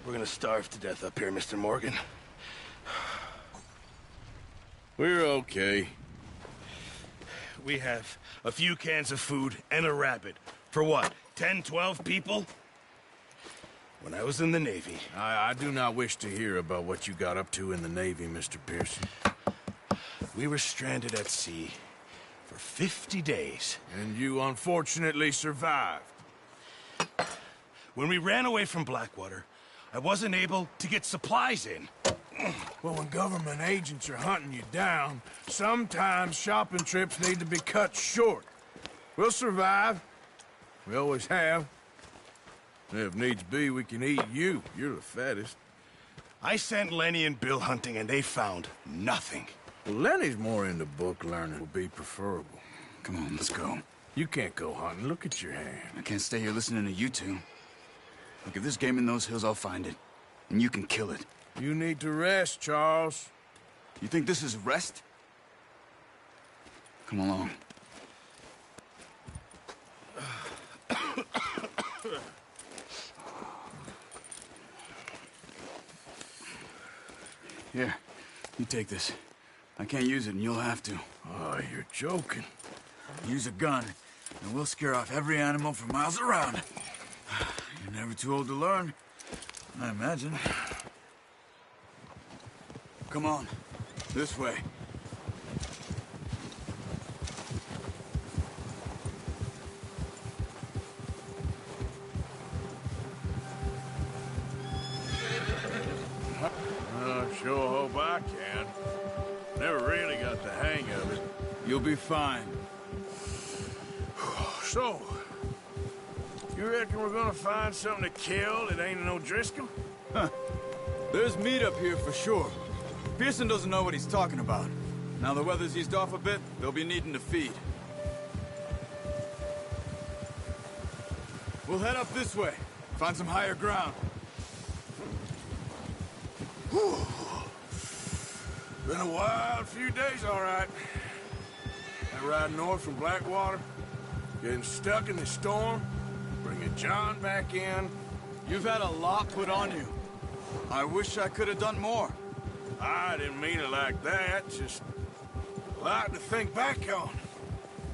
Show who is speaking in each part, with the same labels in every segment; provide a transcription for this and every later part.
Speaker 1: We're gonna starve to death up here, Mr. Morgan.
Speaker 2: We're okay.
Speaker 1: We have a few cans of food and a rabbit. For what, 10, 12 people? When I was in the Navy...
Speaker 2: I do not wish to hear about what you got up to in the Navy, Mr. Pearson.
Speaker 1: We were stranded at sea for 50 days.
Speaker 2: And you unfortunately survived.
Speaker 1: When we ran away from Blackwater, I wasn't able to get supplies in.
Speaker 2: Well, when government agents are hunting you down, sometimes shopping trips need to be cut short. We'll survive. We always have. If needs be, we can eat you. You're the fattest.
Speaker 1: I sent Lenny and Bill hunting, and they found nothing.
Speaker 2: Well, Lenny's more into book learning. Would be preferable.
Speaker 3: Come on, let's go.
Speaker 2: You can't go hunting. Look at your hand.
Speaker 3: I can't stay here listening to you two. Look, if there's game in those hills, I'll find it. And you can kill it.
Speaker 2: You need to rest, Charles.
Speaker 3: You think this is rest? Come along. Here, you take this. I can't use it, and you'll have to.
Speaker 2: Oh, you're joking.
Speaker 3: Use a gun, and we'll scare off every animal for miles around. You're never too old to learn, I imagine. Come on, this way.
Speaker 2: I sure hope I can. Never really got the hang of it.
Speaker 3: You'll be fine.
Speaker 2: So, you reckon we're gonna find something to kill that ain't no Driscoll?
Speaker 3: Huh. There's meat up here for sure. Pearson doesn't know what he's talking about. Now the weather's eased off a bit, they'll be needing to feed. We'll head up this way. Find some higher ground.
Speaker 2: Whew. Been a wild few days, all right. That ride north from Blackwater, getting stuck in the storm, bringing John back in.
Speaker 3: You've had a lot put on you. I wish I could have done more.
Speaker 2: I didn't mean it like that, just a lot to think back on.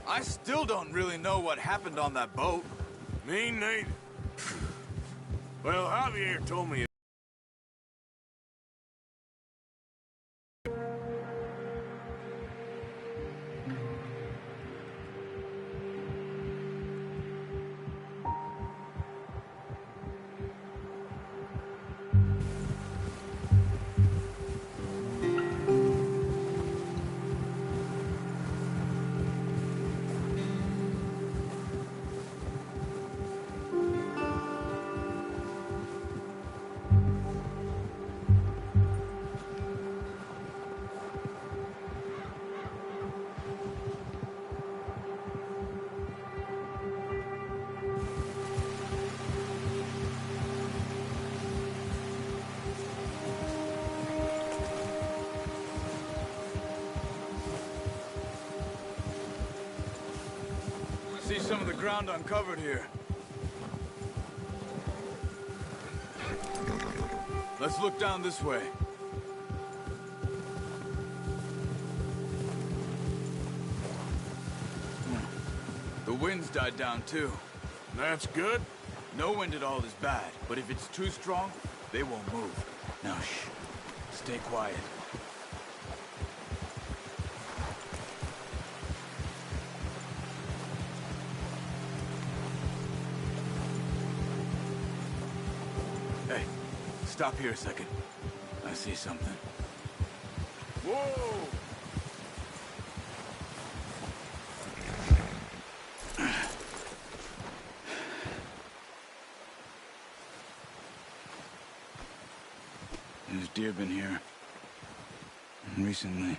Speaker 3: I still don't really know what happened on that boat.
Speaker 2: Me neither. Well, Javier told me
Speaker 3: See some of the ground uncovered here. Let's look down this way. The wind's died down too.
Speaker 2: that's good.
Speaker 3: No wind at all is bad, but if it's too strong, they won't move. Now shh. Stay quiet. Hey, stop here a second. I see something.
Speaker 2: Whoa!
Speaker 3: There's deer been here. Recently.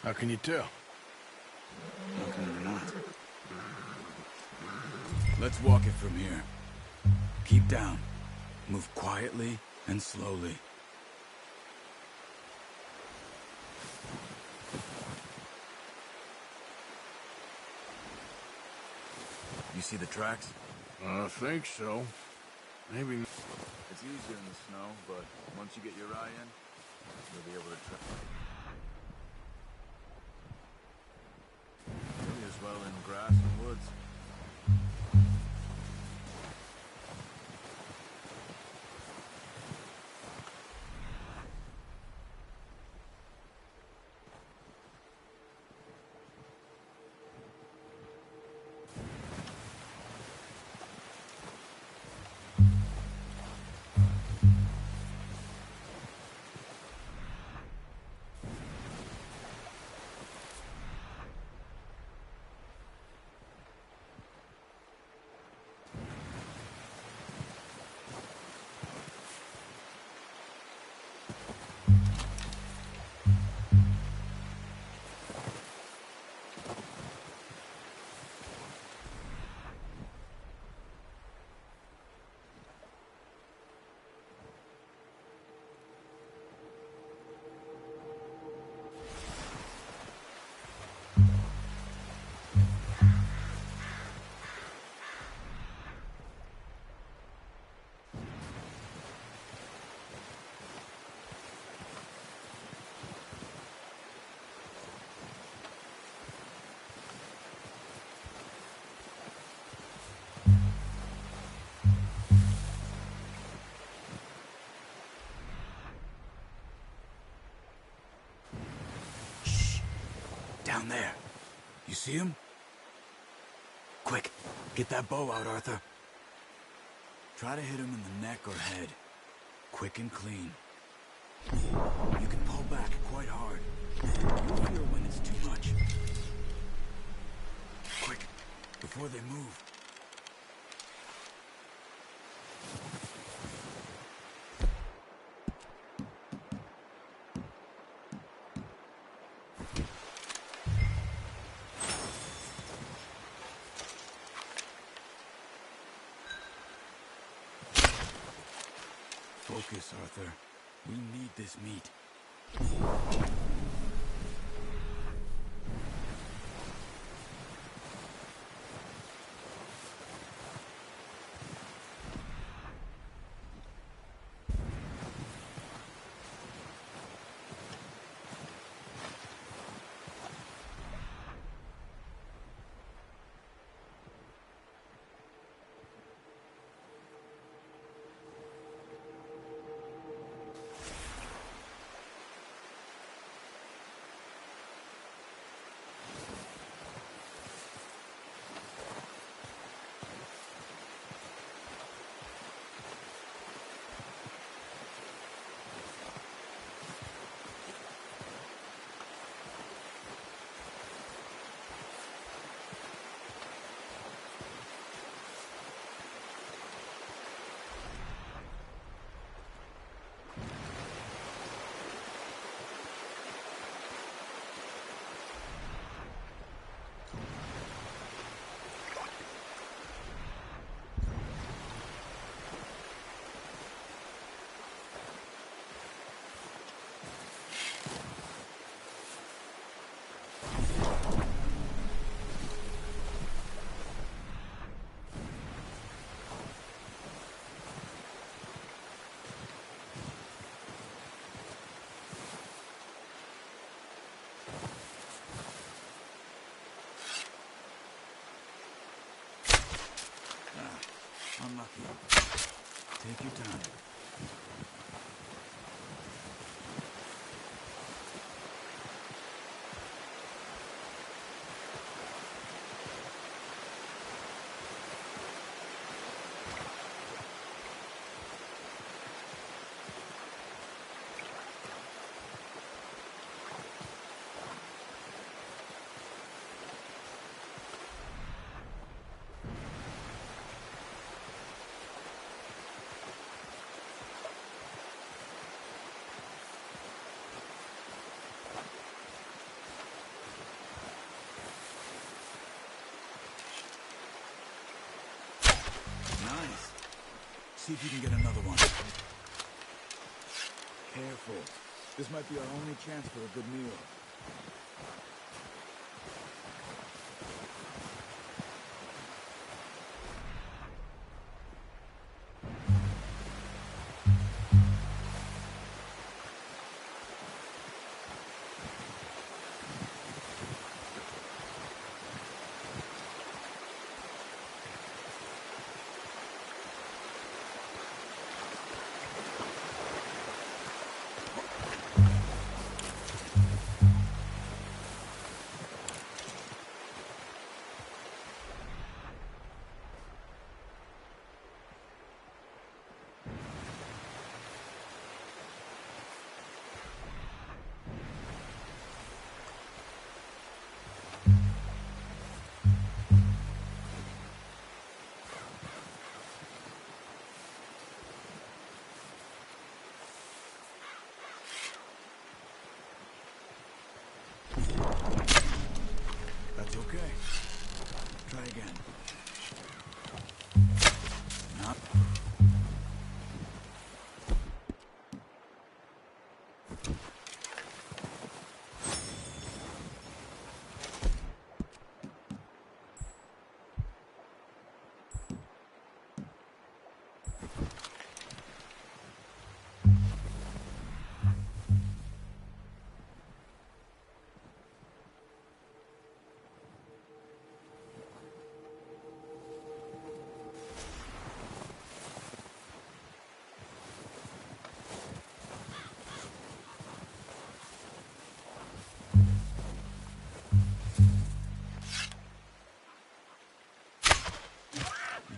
Speaker 2: How can you tell?
Speaker 3: How can you not? Let's walk it from here. Keep down. Move quietly and slowly. You see the tracks?
Speaker 2: I think so. Maybe.
Speaker 3: It's easier in the snow, but once you get your eye in, you'll be able to trip. Maybe as well in grass and woods. Down there. You see him? Quick, get that bow out, Arthur. Try to hit him in the neck or head. Quick and clean. You can pull back quite hard. You'll fear when it's too much. Quick, before they move. Focus, Arthur. We need this meat. Unlucky. Take your time. Nice. See if you can get another one. Careful. This might be our only chance for a good meal.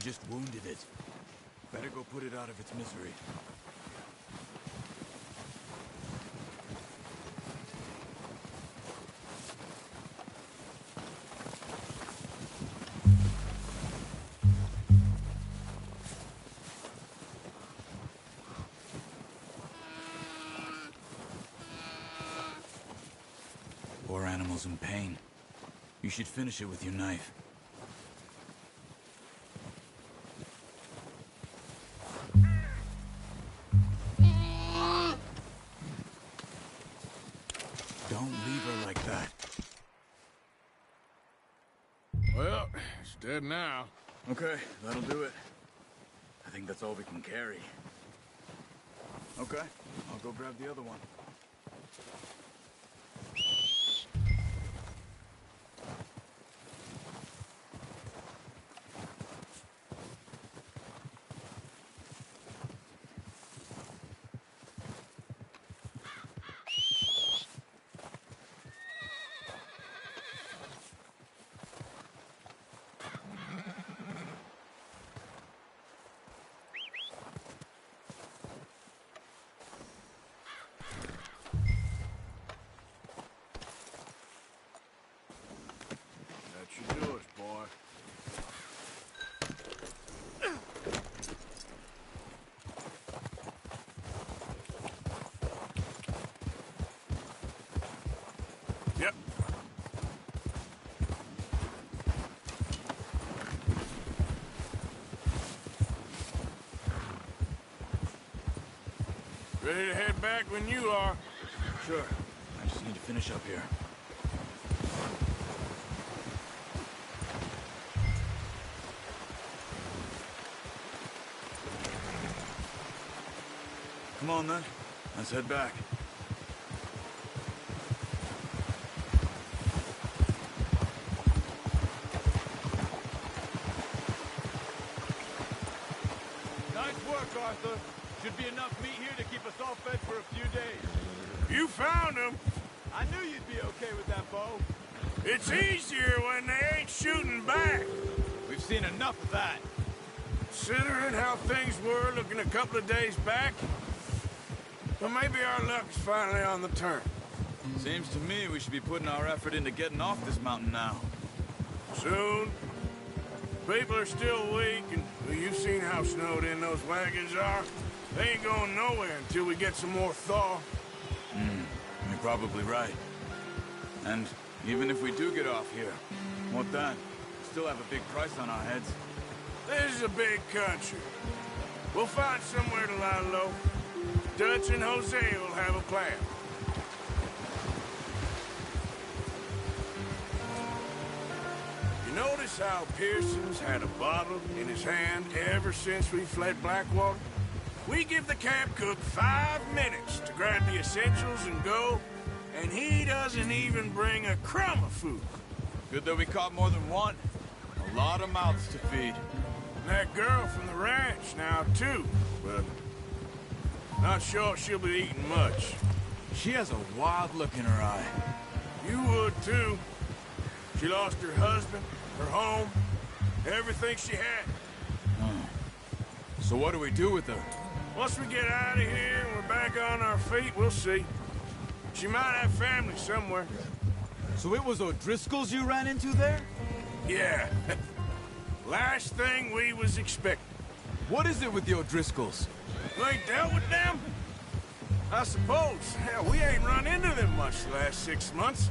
Speaker 3: just wounded it. Better go put it out of its misery. Poor animal's in pain. You should finish it with your knife. Don't leave her like that.
Speaker 2: Well, it's dead now.
Speaker 3: Okay, that'll do it. I think that's all we can carry. Okay, I'll go grab the other one.
Speaker 2: That's yours, boy. Yep. Ready to head back when you are.
Speaker 3: Sure. I just need to finish up here. Come on, then. Let's head back.
Speaker 4: Nice work, Arthur. Should be enough meat here to keep us all fed for a few days.
Speaker 2: You found him.
Speaker 4: I knew you'd be okay with that bow.
Speaker 2: It's easier when they ain't shooting back.
Speaker 4: We've seen enough of that.
Speaker 2: Considering how things were looking a couple of days back, well, maybe our luck's finally on the turn.
Speaker 3: Seems to me we should be putting our effort into getting off this mountain now.
Speaker 2: Soon. People are still weak, and well, you've seen how snowed in those wagons are. They ain't going nowhere until we get some more thaw.
Speaker 3: You're probably right. And even if we do get off here, what then? Still have a big price on our heads.
Speaker 2: This is a big country. We'll find somewhere to lie low. Dutch and Hosea will have a plan. You notice how Pearson's had a bottle in his hand ever since we fled Blackwater? We give the camp cook 5 minutes to grab the essentials and go, and he doesn't even bring a crumb of food.
Speaker 3: Good that we caught more than one. A lot of mouths to feed.
Speaker 2: And that girl from the ranch now, too, but not sure she'll be eating much.
Speaker 3: She has a wild look in her eye.
Speaker 2: You would, too. She lost her husband, her home, everything she had.
Speaker 3: So what do we do with her?
Speaker 2: Once we get out of here and we're back on our feet, we'll see. She might have family somewhere.
Speaker 3: So it was O'Driscoll's you ran into there?
Speaker 2: Yeah. Last thing we was expecting.
Speaker 3: What is it with the O'Driscolls?
Speaker 2: You ain't dealt with them? I suppose. Hell, we ain't run into them much the last 6 months.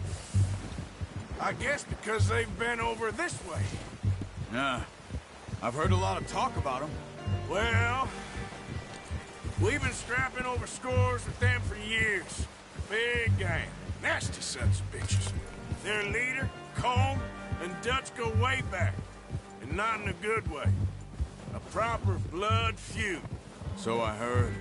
Speaker 2: I guess because they've been over this way.
Speaker 3: Yeah. I've heard a lot of talk about them.
Speaker 2: Well, we've been scrapping over scores with them for years. Big gang. Nasty sons of bitches. Their leader, Colm, and Dutch go way back. And not in a good way. A proper blood feud.
Speaker 3: So I heard.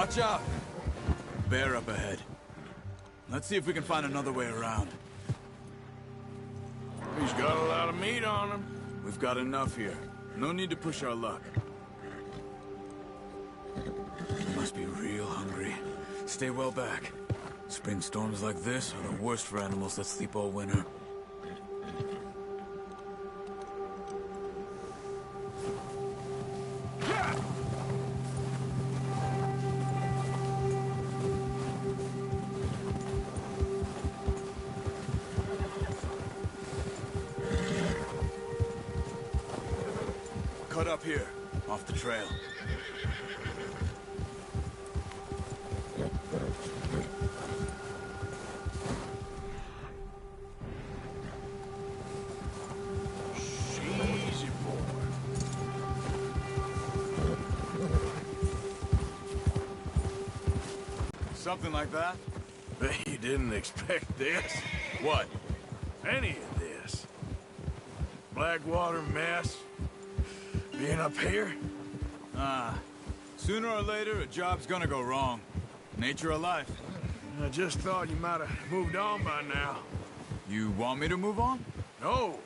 Speaker 3: Watch out! Bear up ahead. Let's see if we can find another way around.
Speaker 2: He's got a lot of meat on him.
Speaker 3: We've got enough here. No need to push our luck. You must be real hungry. Stay well back. Spring storms like this are the worst for animals that sleep all winter. Cut up here, off the trail.
Speaker 2: Easy, boy.
Speaker 3: Something like that?
Speaker 2: Bet you didn't expect this.
Speaker 3: What?
Speaker 2: Any of this. Blackwater mess. Being up here?
Speaker 3: Sooner or later, a job's gonna go wrong. Nature of life.
Speaker 2: I just thought you might have moved on by now.
Speaker 3: You want me to move on?
Speaker 2: No.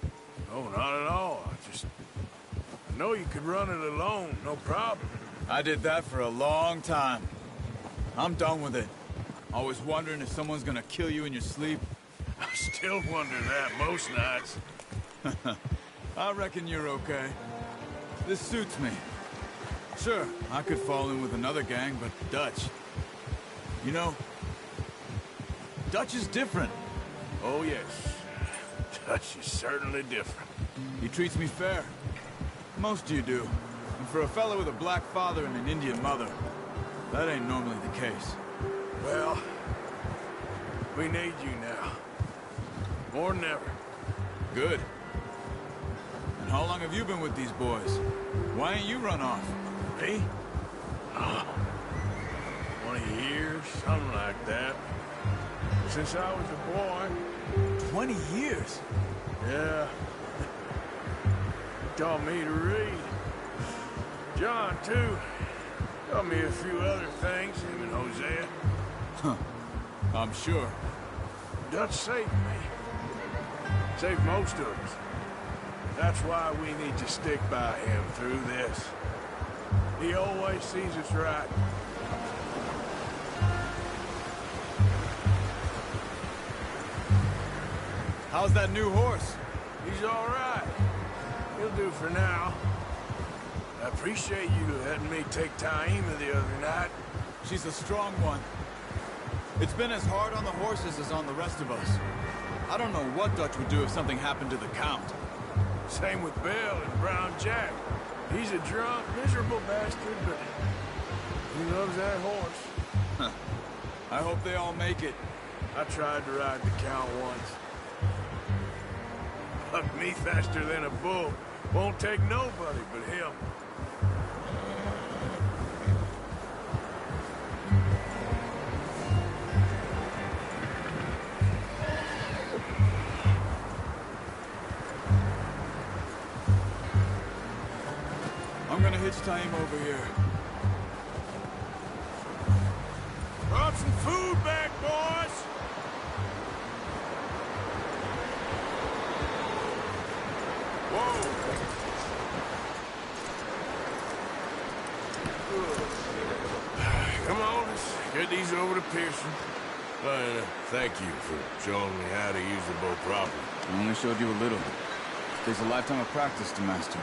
Speaker 2: No, not at all. I know you could run it alone, no problem.
Speaker 3: I did that for a long time. I'm done with it. Always wondering if someone's gonna kill you in your sleep.
Speaker 2: I still wonder that most nights.
Speaker 3: I reckon you're okay. This suits me. Sure, I could fall in with another gang, but Dutch... You know, Dutch is different.
Speaker 2: Oh, yes. Dutch is certainly different.
Speaker 3: He treats me fair. Most of you do. And for a fellow with a black father and an Indian mother, that ain't normally the case.
Speaker 2: Well, we need you now. More than ever.
Speaker 3: Good. And how long have you been with these boys? Why ain't you run off?
Speaker 2: Me? 20 years, something like that. Since I was a boy.
Speaker 3: 20 years?
Speaker 2: Yeah. He taught me to read. John, too. Taught me a few other things, him and Hosea.
Speaker 3: Huh. I'm sure.
Speaker 2: Dutch saved me. Saved most of us. That's why we need to stick by him through this. He always sees us right.
Speaker 3: How's that new horse?
Speaker 2: He's all right. He'll do for now. I appreciate you letting me take Taima the other night.
Speaker 3: She's a strong one. It's been as hard on the horses as on the rest of us. I don't know what Dutch would do if something happened to the Count.
Speaker 2: Same with Bill and Brown Jack. He's a drunk, miserable bastard, but he loves that horse.
Speaker 3: I hope they all make it.
Speaker 2: I tried to ride the Count once. Bucked me faster than a bull. Won't take nobody but him.
Speaker 3: I'm gonna hitch Taima over here.
Speaker 2: Brought some food back, boys! Whoa! Come on, let's get these over to Pearson. Thank you for showing me how to use the bow properly.
Speaker 3: I only showed you a little. There's a lifetime of practice to master.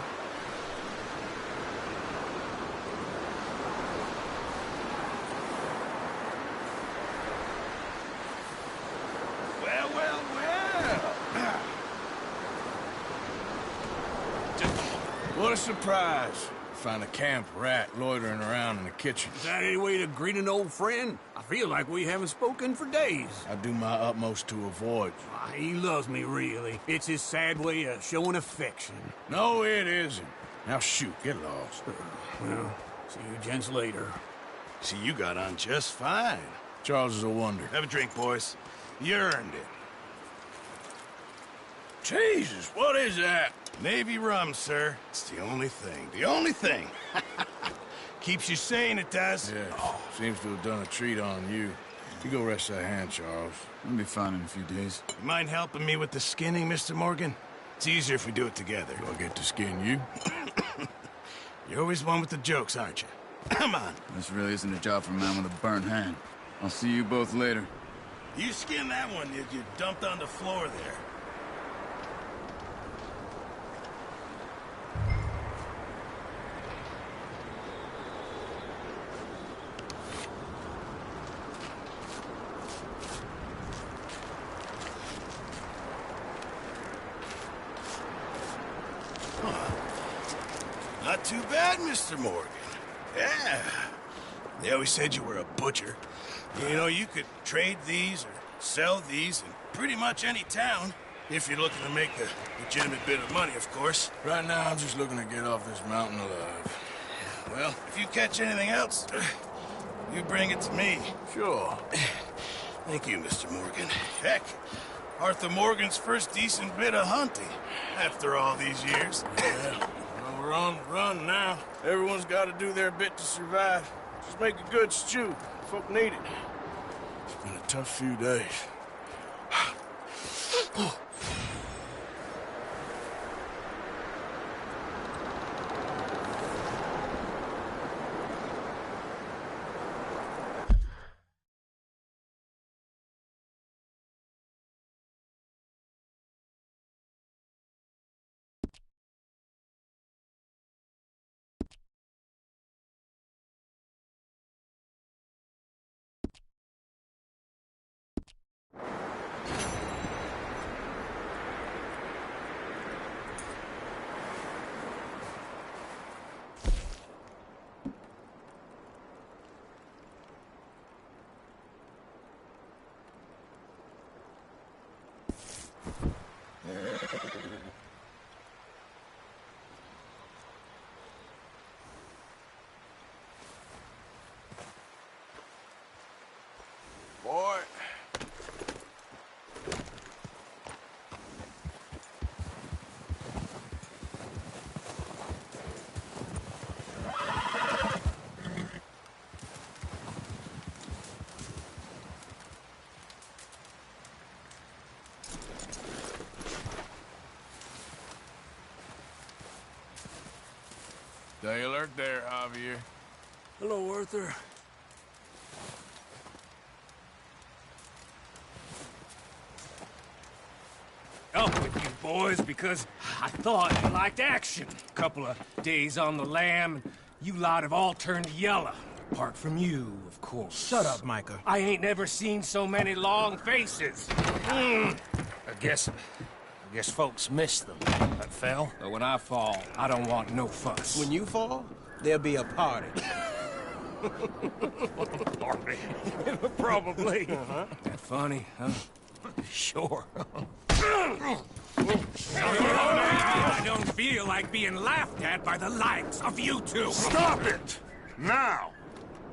Speaker 2: Well, well, well! What a surprise. Find a camp rat loitering around in the kitchen.
Speaker 5: Is that any way to greet an old friend? I feel like we haven't spoken for days.
Speaker 2: I do my utmost to avoid you.
Speaker 5: He loves me, really. It's his sad way of showing affection.
Speaker 2: No, it isn't. Now shoot, get lost.
Speaker 5: Well, see you gents later.
Speaker 1: See, you got on just fine.
Speaker 2: Charles is a wonder.
Speaker 1: Have a drink, boys. You earned it.
Speaker 2: Jesus, what is that?
Speaker 1: Navy rum, sir. It's the only thing. The only thing. Keeps you sane, it does.
Speaker 2: Yeah, seems to have done a treat on you. You go rest that hand, Charles.
Speaker 3: I'll be fine in a few days.
Speaker 1: You mind helping me with the skinning, Mr. Morgan? It's easier if we do it together.
Speaker 2: Do I get to skin you?
Speaker 1: You're always one with the jokes, aren't you? Come on.
Speaker 3: This really isn't a job for a man with a burnt hand. I'll see you both later.
Speaker 1: You skinned that one you dumped on the floor there. Not too bad, Mr. Morgan. Yeah. They always said you were a butcher. You know, you could trade these or sell these in pretty much any town. If you're looking to make a legitimate bit of money, of course.
Speaker 2: Right now, I'm just looking to get off this mountain alive.
Speaker 1: Well, if you catch anything else, you bring it to me.
Speaker 2: Sure.
Speaker 1: Thank you, Mr. Morgan. Heck, Arthur Morgan's first decent bit of hunting after all these years.
Speaker 2: Yeah. Well, we're on the run now. Everyone's got to do their bit to survive. Just make a good stew. Folk need it. It's been a tough few days. Boy. Stay alert there, Javier.
Speaker 5: Hello, Arthur. Up with you boys because I thought you liked action. Couple of days on the lam, and you lot have all turned yellow. Apart from you, of course.
Speaker 1: Shut up, Micah.
Speaker 5: I ain't never seen so many long faces.
Speaker 6: I guess folks miss them. That fell.
Speaker 5: But when I fall, I don't want no fuss.
Speaker 6: When you fall, there'll be a party.
Speaker 5: Party. Probably. That funny, huh?
Speaker 6: Sure.
Speaker 5: I don't feel like being laughed at by the likes of you two.
Speaker 7: Stop it! Now!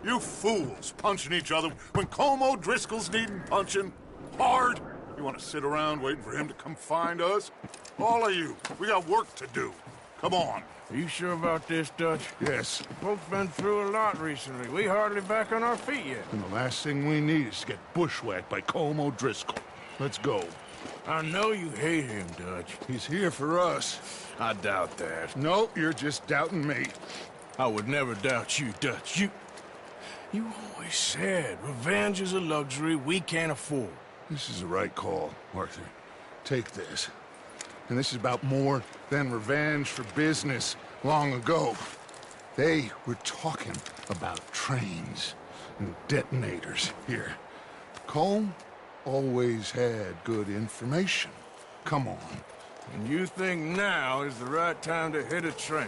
Speaker 7: You fools punching each other when Colm O'Driscoll's needing punching hard. You want to sit around waiting for him to come find us? All of you, we got work to do. Come on.
Speaker 2: Are you sure about this, Dutch?
Speaker 7: Yes.
Speaker 2: Folks been through a lot recently. We hardly back on our feet yet.
Speaker 7: And the last thing we need is to get bushwhacked by Colm O'Driscoll. Let's go.
Speaker 2: I know you hate him, Dutch.
Speaker 7: He's here for us.
Speaker 2: I doubt that.
Speaker 7: No, you're just doubting me.
Speaker 2: I would never doubt you, Dutch. You always said revenge is a luxury we can't afford.
Speaker 7: This is the right call, Arthur. Take this. And this is about more than revenge for business long ago. They were talking about trains and detonators here. Colm always had good information. Come on.
Speaker 2: And you think now is the right time to hit a train?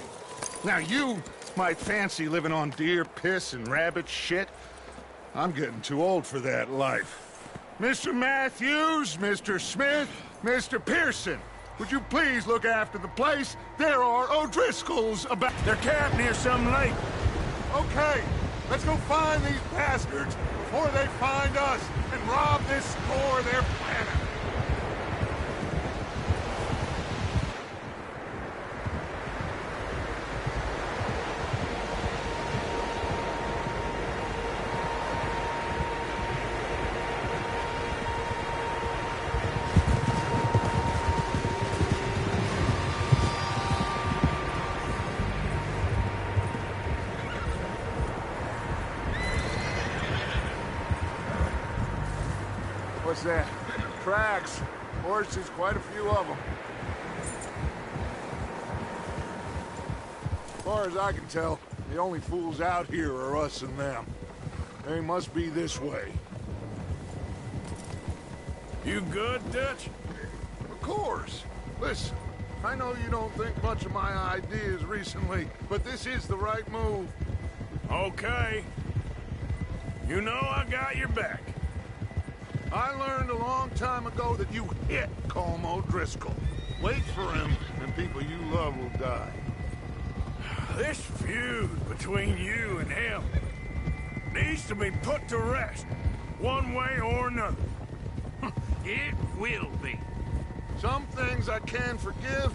Speaker 7: Now you might fancy living on deer piss and rabbit shit. I'm getting too old for that life. Mr. Matthews, Mr. Smith, Mr. Pearson, would you please look after the place? There are O'Driscolls about...
Speaker 2: They're camped near some lake.
Speaker 7: Okay, let's go find these bastards before they find us and rob this store they're planning. What's that? Tracks. Horses, quite a few of them. As far as I can tell, the only fools out here are us and them. They must be this way.
Speaker 2: You good, Dutch?
Speaker 7: Of course. Listen, I know you don't think much of my ideas recently, but this is the right move.
Speaker 2: Okay. You know I got your back.
Speaker 7: I learned a long time ago that you hit Colm O'Driscoll. Wait for him, and people you love will die.
Speaker 2: This feud between you and him needs to be put to rest, one way or another.
Speaker 5: It will be.
Speaker 7: Some things I can forgive,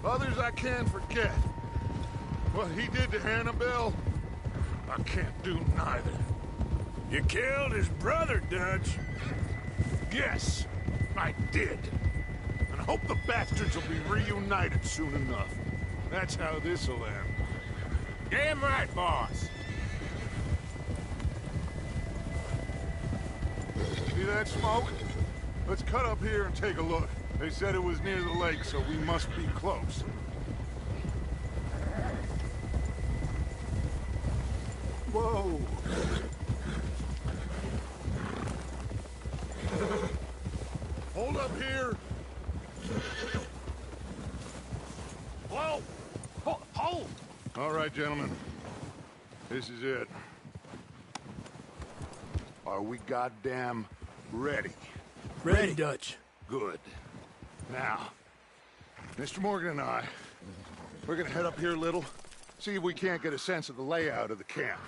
Speaker 7: others I can't forget. What he did to Annabelle, I can't do neither.
Speaker 2: You killed his brother, Dutch.
Speaker 7: Yes, I did. And I hope the bastards will be reunited soon enough. That's how this'll end.
Speaker 2: Damn right, boss.
Speaker 7: See that smoke? Let's cut up here and take a look. They said it was near the lake, so we must be close. Whoa! Hold up here!
Speaker 5: Whoa! Hold!
Speaker 7: All right, gentlemen. This is it. Are we goddamn ready?
Speaker 2: Ready, Dutch.
Speaker 7: Good. Now, Mr. Morgan and I, we're gonna head up here a little, see if we can't get a sense of the layout of the camp.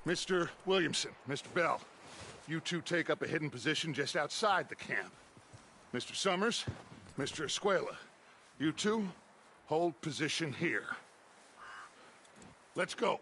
Speaker 7: Mr. Williamson, Mr. Bell, you two take up a hidden position just outside the camp. Mr. Summers, Mr. Escuela, you two hold position here. Let's go.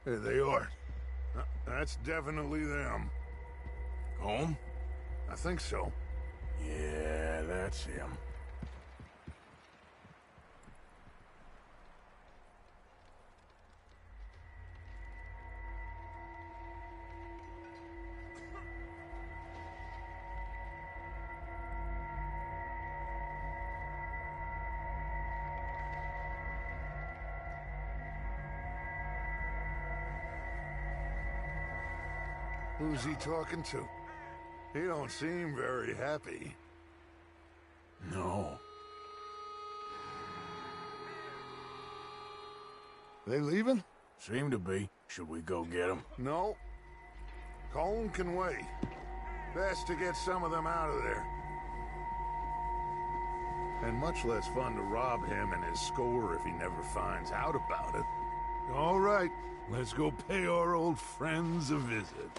Speaker 7: There they are. That's definitely them.
Speaker 2: Home?
Speaker 7: I think so.
Speaker 2: Yeah, that's him.
Speaker 7: Who's he talking to? He don't seem very happy.
Speaker 2: No.
Speaker 7: They leaving?
Speaker 2: Seem to be. Should we go get them?
Speaker 7: No. Colm can wait. Best to get some of them out of there. And much less fun to rob him and his score if he never finds out about it. All right, let's go pay our old friends a visit.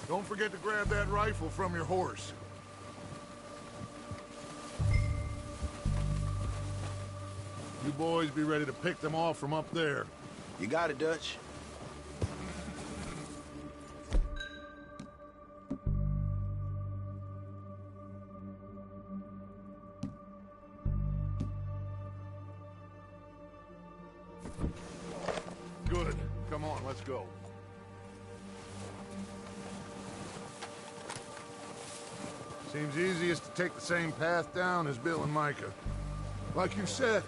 Speaker 7: Don't forget to grab that rifle from your horse. You boys be ready to pick them off from up there.
Speaker 1: You got it, Dutch.
Speaker 7: Good. Come on, let's go. Seems easiest to take the same path down as Bill and Micah. Like you said,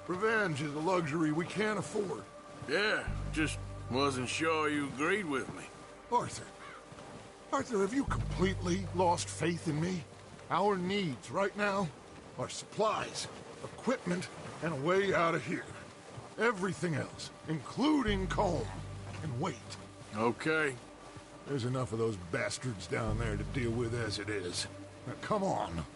Speaker 7: revenge is a luxury we can't afford.
Speaker 2: Yeah, just wasn't sure you agreed with me.
Speaker 7: Arthur. Arthur, have you completely lost faith in me? Our needs right now are supplies, equipment, and a way out of here. Everything else, including Colm, can wait.
Speaker 2: Okay.
Speaker 7: There's enough of those bastards down there to deal with as it is. Now, come on.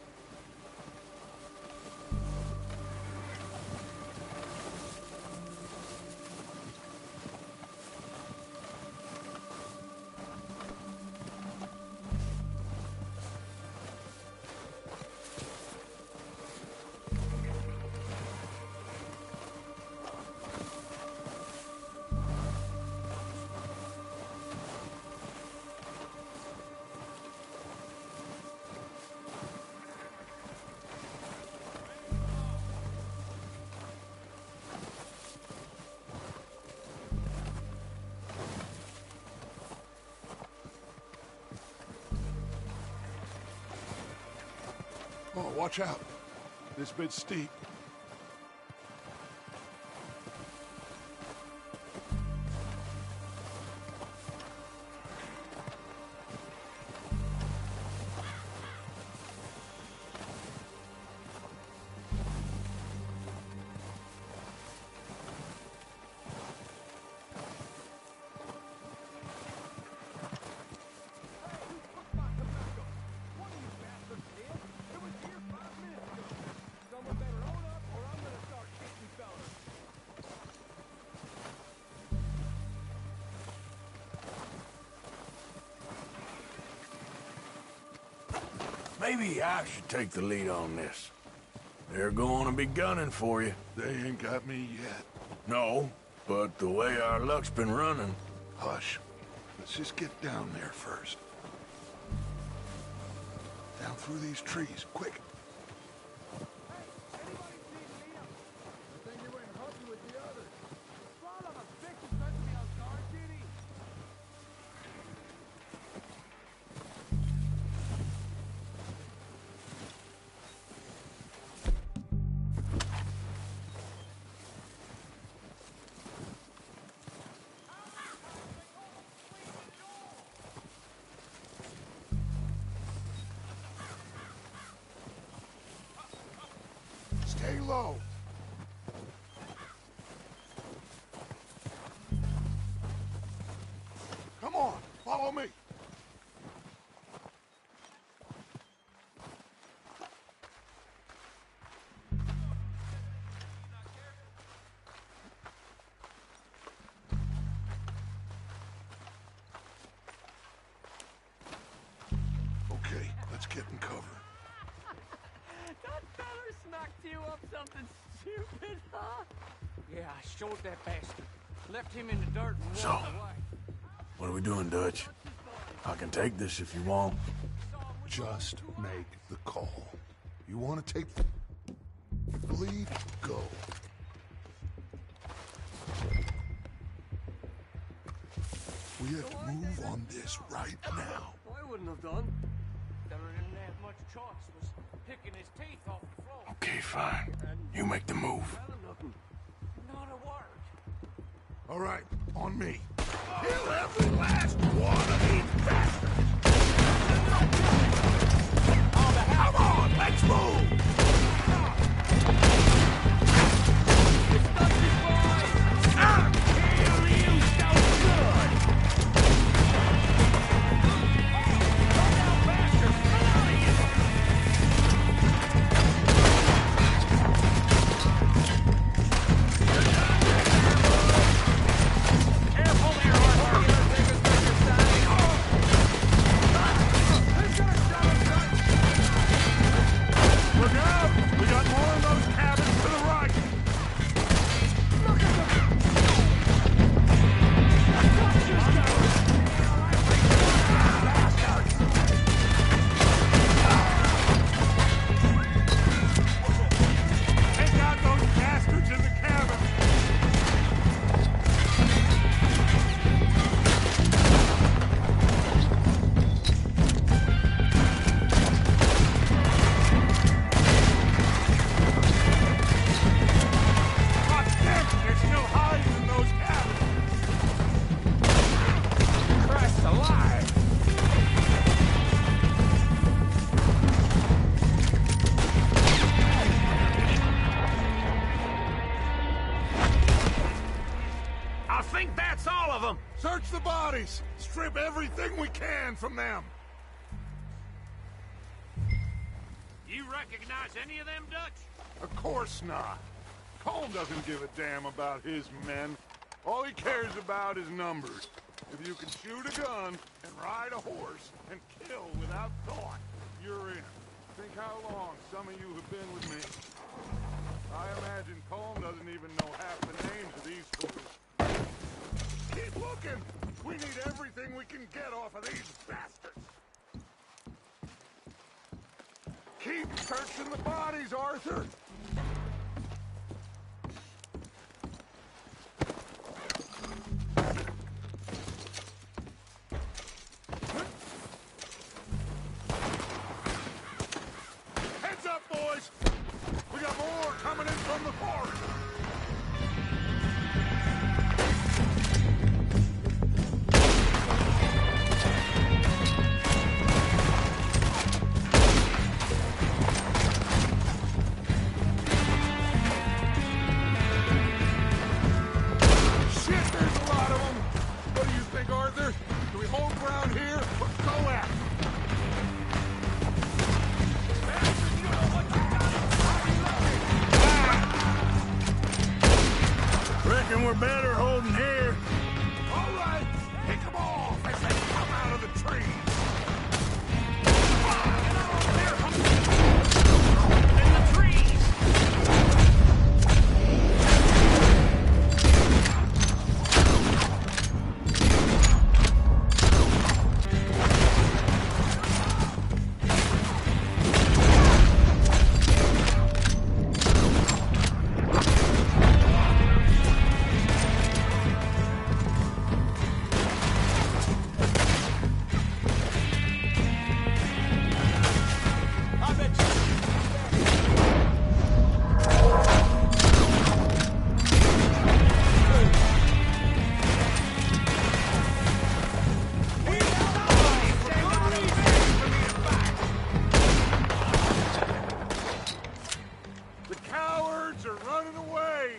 Speaker 7: Oh, watch out. This bit's steep.
Speaker 2: Maybe I should take the lead on this. They're going to be gunning for you.
Speaker 7: They ain't got me yet.
Speaker 2: No, but the way our luck's been running...
Speaker 7: Hush. Let's just get down there first. Down through these trees, quick. Stay low. Come on, follow me. Okay, let's get in cover.
Speaker 8: That feller smacked you up something stupid, huh? Yeah, I showed that bastard. Left him in the dirt and walked away.
Speaker 2: What are we doing, Dutch? I can take this if you want.
Speaker 7: Just make the call. You want to take the lead? Go. We have to move on this right now.
Speaker 8: I wouldn't have done. Feller didn't have much choice. Was picking his teeth off the floor.
Speaker 2: Okay, fine. You make the move.
Speaker 8: Nothing. Not a word.
Speaker 7: All right, on me.
Speaker 2: Kill every last one of these bastards! Come on, let's move!
Speaker 8: Careful there, Arthur.
Speaker 7: bodies! Strip everything we can from them!
Speaker 4: You recognize any of them, Dutch?
Speaker 7: Of course not. Colm doesn't give a damn about his men. All he cares about is numbers. If you can shoot a gun and ride a horse and kill without thought, you're in. Think how long some of you have been with me. I imagine Colm doesn't even know half the names of these fools. Keep looking! We need everything we can get off of these bastards! Keep searching the bodies, Arthur! Heads up, boys! We got more coming in from the forest! Shit, there's a lot of them! What do you think, Arthur? Do we hold ground here or go at it?
Speaker 2: Reckon we're better holding here.
Speaker 7: All right, pick them off as they come out of the trees. The cowards are running away.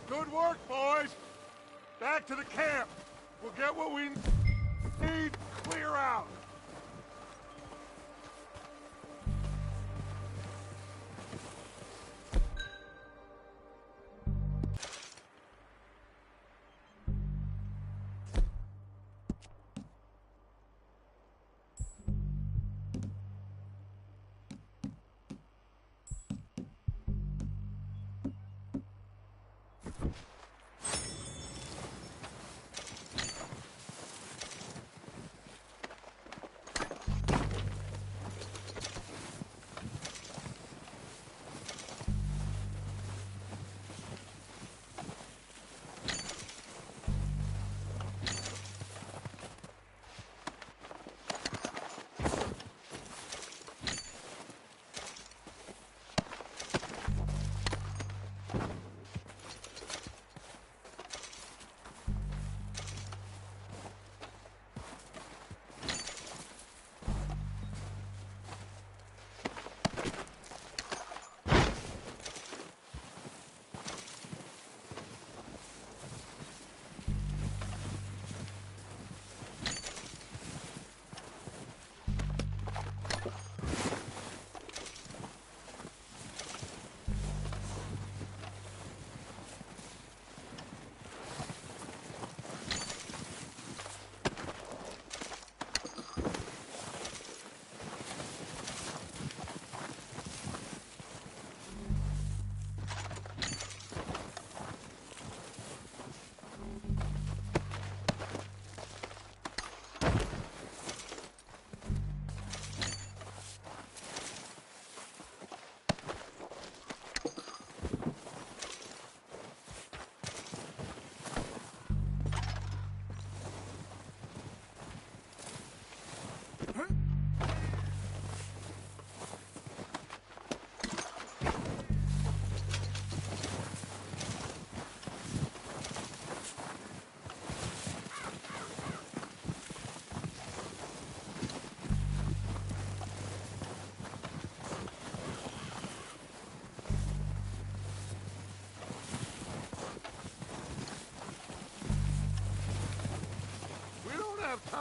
Speaker 7: Good work, boys. Back to the camp. We'll get what we need. Clear out.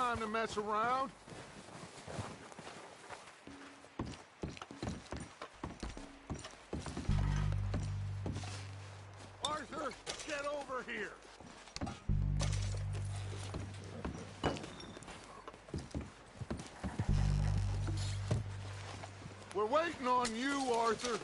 Speaker 7: time to mess around. Arthur, get over here! We're waiting on you, Arthur.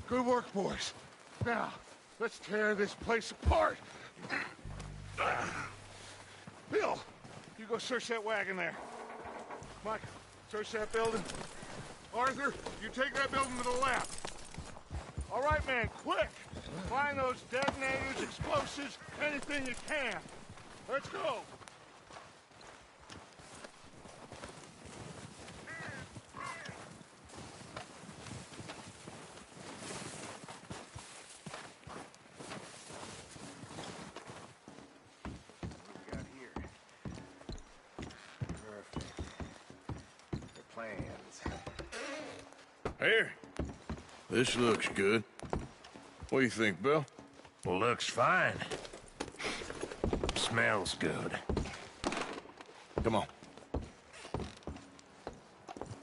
Speaker 7: Good work, boys. Now, let's tear this place apart. Bill, you go search that wagon there. Mike, search that building. Arthur, you take that building to the left. All right, man, quick. Find those detonators, explosives, anything you can. Let's go.
Speaker 2: Here. This looks good. What do you think, Bill?
Speaker 6: Looks fine. Smells good.
Speaker 2: Come on.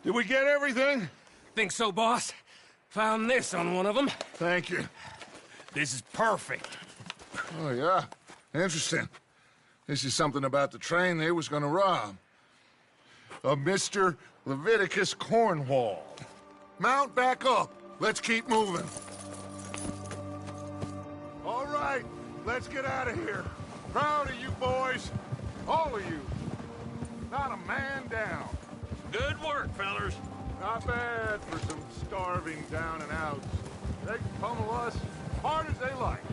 Speaker 7: Did we get everything?
Speaker 5: Think so, boss? Found this on one of them.
Speaker 7: Thank you.
Speaker 6: This is perfect.
Speaker 7: Oh, yeah? Interesting. This is something about the train they was gonna rob. A Mr. Leviticus Cornwall. Mount back up. Let's keep moving. All right, let's get out of here. Proud of you boys. All of you. Not a man down.
Speaker 6: Good work, fellers.
Speaker 7: Not bad for some starving down and outs. They can pummel us hard as they like.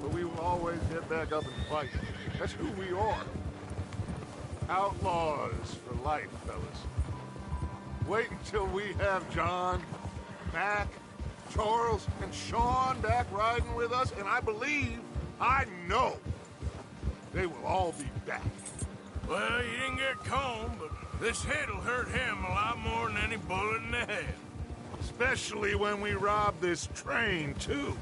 Speaker 7: But we will always get back up and fight. That's who we are. Outlaws for life, fellas. Wait until we have John, Mac, Charles, and Sean back riding with us, and I believe, I know, they will all be back.
Speaker 2: Well, you didn't get Colm, but this hit'll hurt him a lot more than any bullet in the head.
Speaker 7: Especially when we rob this train, too.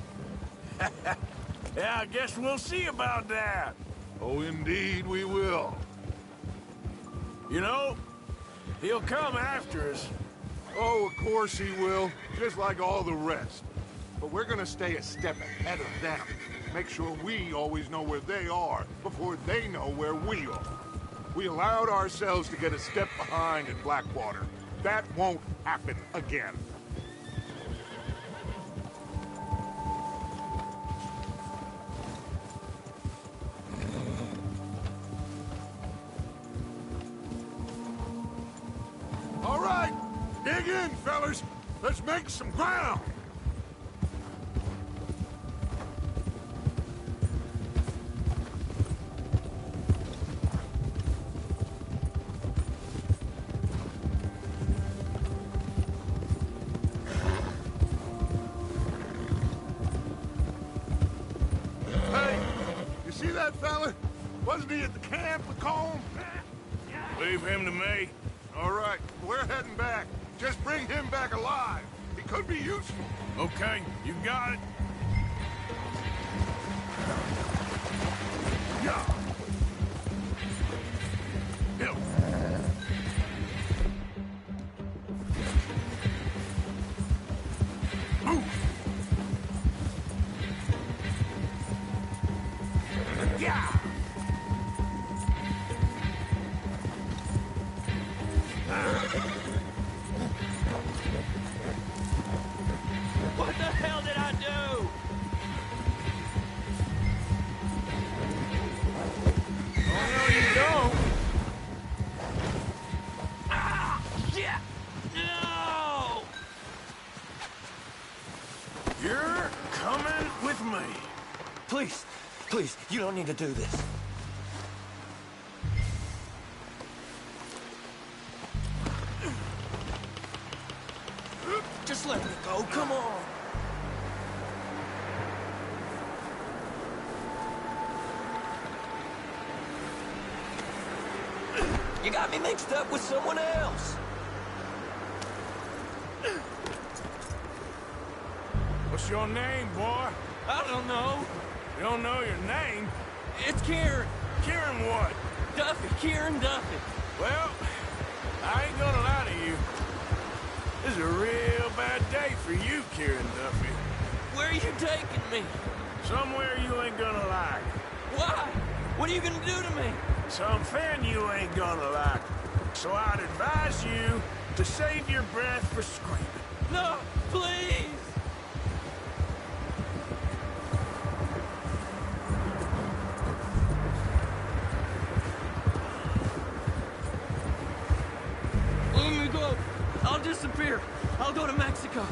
Speaker 2: Yeah, I guess we'll see about that.
Speaker 7: Oh, indeed we will.
Speaker 2: You know, he'll come after us.
Speaker 7: Oh, of course he will, just like all the rest. But we're gonna stay a step ahead of them. Make sure we always know where they are before they know where we are. We allowed ourselves to get a step behind at Blackwater. That won't happen again. All right, dig in, fellas. Let's make some ground. Hey, you see that fella? Wasn't he at the camp with Colm?
Speaker 2: Leave him to me.
Speaker 7: All right, we're heading back. Just bring him back alive. He could be useful.
Speaker 2: Okay, you got it.
Speaker 7: Yeah.
Speaker 2: Bill. Move.
Speaker 7: Yeah.
Speaker 8: What the hell did I do?
Speaker 2: Oh, no, you don't.
Speaker 8: Ah! Shit! No!
Speaker 2: You're coming with me.
Speaker 6: Please, please, you don't need to do this. Just let me go, come on.
Speaker 8: You got me mixed up with someone else.
Speaker 2: What's your name, boy?
Speaker 8: I don't know.
Speaker 2: You don't know your name?
Speaker 8: It's Kieran.
Speaker 2: Kieran what?
Speaker 8: Duffy. Kieran Duffy.
Speaker 2: Well, I ain't gonna lie to you. This is a real bad day for you, Kieran Duffy.
Speaker 8: Where are you taking me?
Speaker 2: Somewhere you ain't gonna like.
Speaker 8: Why? What are you gonna do to me?
Speaker 2: Something you ain't gonna like. So I'd advise you to save your breath for screaming.
Speaker 8: No, please. Let me go. I'll disappear. I'll go to Mexico.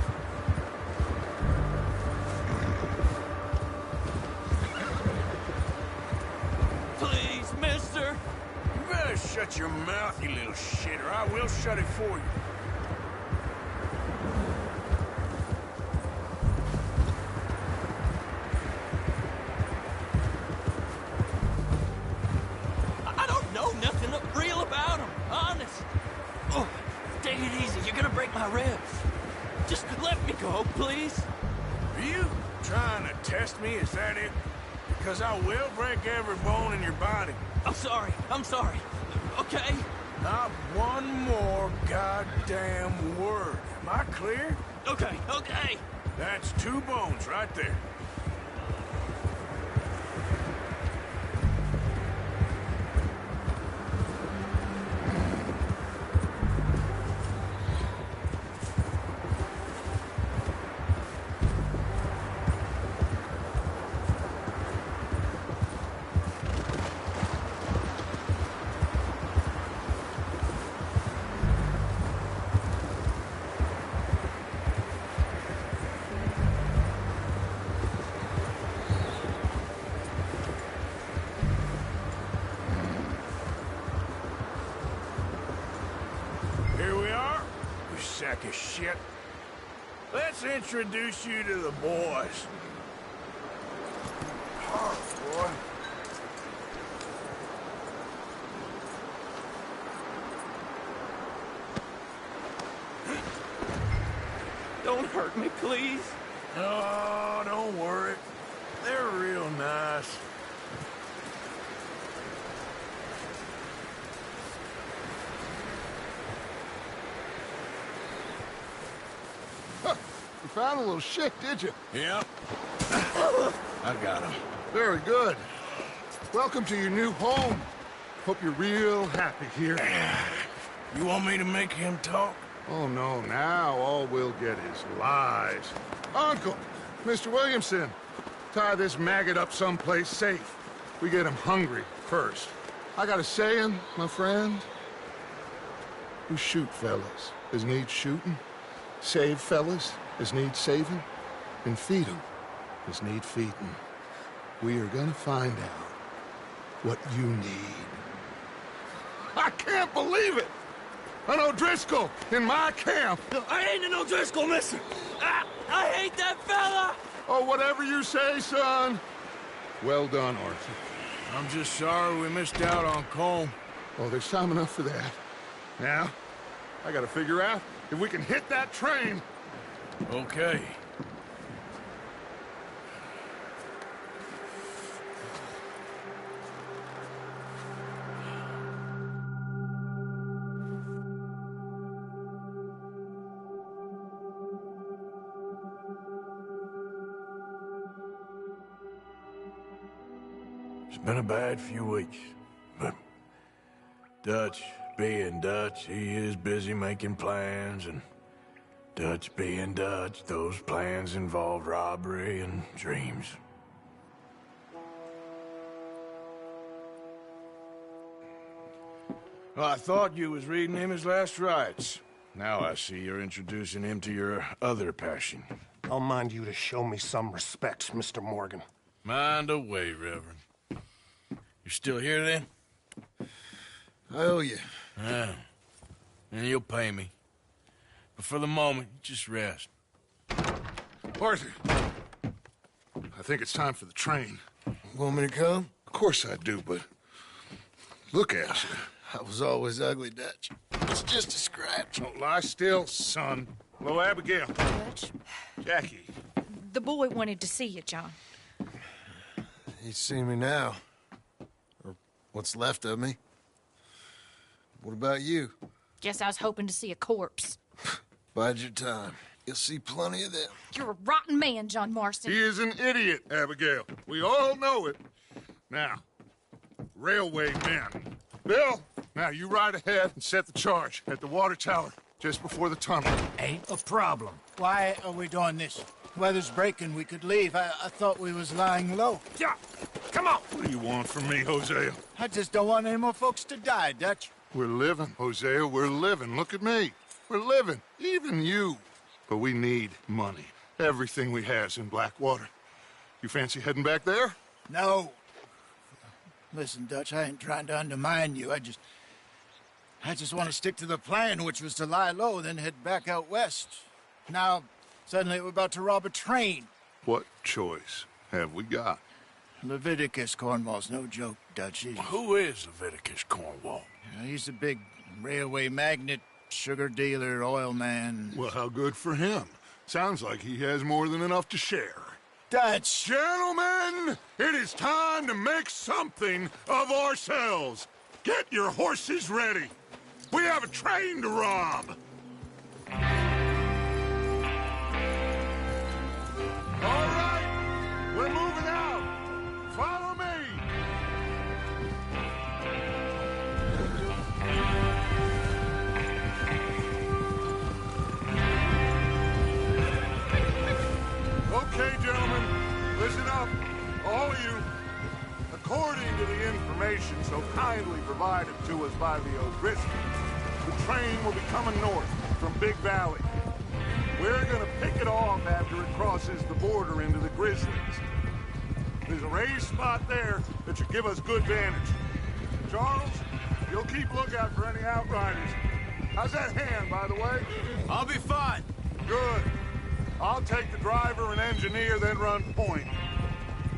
Speaker 8: Please, mister.
Speaker 2: You better shut your mouth, you little shit, or I will shut it for you.
Speaker 8: I don't know nothing real about him, honest. Oh, take it easy. You're gonna break my ribs. Just let me go, please.
Speaker 2: Are you trying to test me? Is that it? Because I will break every bone in your body.
Speaker 8: I'm sorry. I'm sorry. Okay?
Speaker 2: Not one more goddamn word. Am I clear?
Speaker 8: Okay, okay.
Speaker 2: That's 2 bones right there. Here we are, you sack of shit. Let's introduce you to the boys. Hard, boy.
Speaker 8: Don't hurt me, please.
Speaker 2: Oh, don't worry. They're real nice.
Speaker 7: You found a little shit, did you?
Speaker 2: Yep. I got him.
Speaker 7: Very good. Welcome to your new home. Hope you're real happy here.
Speaker 2: You want me to make him talk?
Speaker 7: Oh, no, now all we'll get is lies. Uncle, Mr. Williamson, tie this maggot up someplace safe. We get him hungry first. I got a saying, my friend. We shoot fellas as need shooting, save fellas as need saving, and feed 'em as need feeding. We are gonna find out what you need. I can't believe it! An O'Driscoll in my camp!
Speaker 8: I ain't an O'Driscoll, mister. I hate that fella.
Speaker 7: Oh, whatever you say, son. Well done, Arthur.
Speaker 2: I'm just sorry we missed out on Colm.
Speaker 7: Oh, there's time enough for that. Now, I gotta figure out if we can hit that train.
Speaker 2: Okay. It's been a bad few weeks, but Dutch being Dutch, he is busy making plans, and Dutch being Dutch, those plans involve robbery and dreams. Well, I thought you was reading him his last rites. Now I see you're introducing him to your other passion.
Speaker 6: I'll mind you to show me some respect, Mr. Morgan.
Speaker 1: Mind away, Reverend. You're still here, then?
Speaker 7: I owe you.
Speaker 1: Ah, and you'll pay me. But for the moment, just rest.
Speaker 7: Arthur, I think it's time for the train.
Speaker 2: Want me to come?
Speaker 7: Of course I do, but look at you.
Speaker 1: I was always ugly, Dutch. It's just a scratch.
Speaker 7: Don't lie still, son. Hello, Abigail.
Speaker 9: Dutch,
Speaker 7: Jackie.
Speaker 9: the boy wanted to see you, John.
Speaker 1: He's seen me now. Or what's left of me. What about you?
Speaker 9: Guess I was hoping to see a corpse.
Speaker 1: Bide your time. You'll see plenty of them.
Speaker 9: You're a rotten man, John Marston.
Speaker 7: He is an idiot, Abigail. We all know it. Now, railway men. Bill, now you ride ahead and set the charge at the water tower just before the tunnel.
Speaker 6: Ain't a problem.
Speaker 10: Why are we doing this? Weather's breaking. We could leave. I thought we was lying low.
Speaker 6: Yeah, come on.
Speaker 7: What do you want from me, Hosea?
Speaker 10: I just don't want any more folks to die, Dutch.
Speaker 7: We're living, Hosea. We're living. Look at me. We're living. Even you. But we need money. Everything we has in Blackwater. You fancy heading back there?
Speaker 10: No. Listen, Dutch, I ain't trying to undermine you. I just want to stick to the plan, which was to lie low, then head back out west. Now, suddenly we're about to rob a train.
Speaker 7: What choice have we got?
Speaker 10: Leviticus Cornwall's no joke, Dutch.
Speaker 2: Who is Leviticus Cornwall?
Speaker 10: He's a big railway magnate, sugar dealer, oil man.
Speaker 7: Well, how good for him. Sounds like he has more than enough to share.
Speaker 10: Dutch!
Speaker 7: Gentlemen, it is time to make something of ourselves. Get your horses ready. We have a train to rob. All right, we're moving out. Follow me. Okay, gentlemen, listen up, all of you. According to the information so kindly provided to us by the O'Driscolls, the train will be coming north from Big Valley. We're gonna pick it off after it crosses the border into the Grizzlies. There's a raised spot there that should give us good vantage. Charles, you'll keep lookout for any outriders. How's that hand, by the way?
Speaker 3: I'll be fine.
Speaker 7: Good. I'll take the driver and engineer, then run point.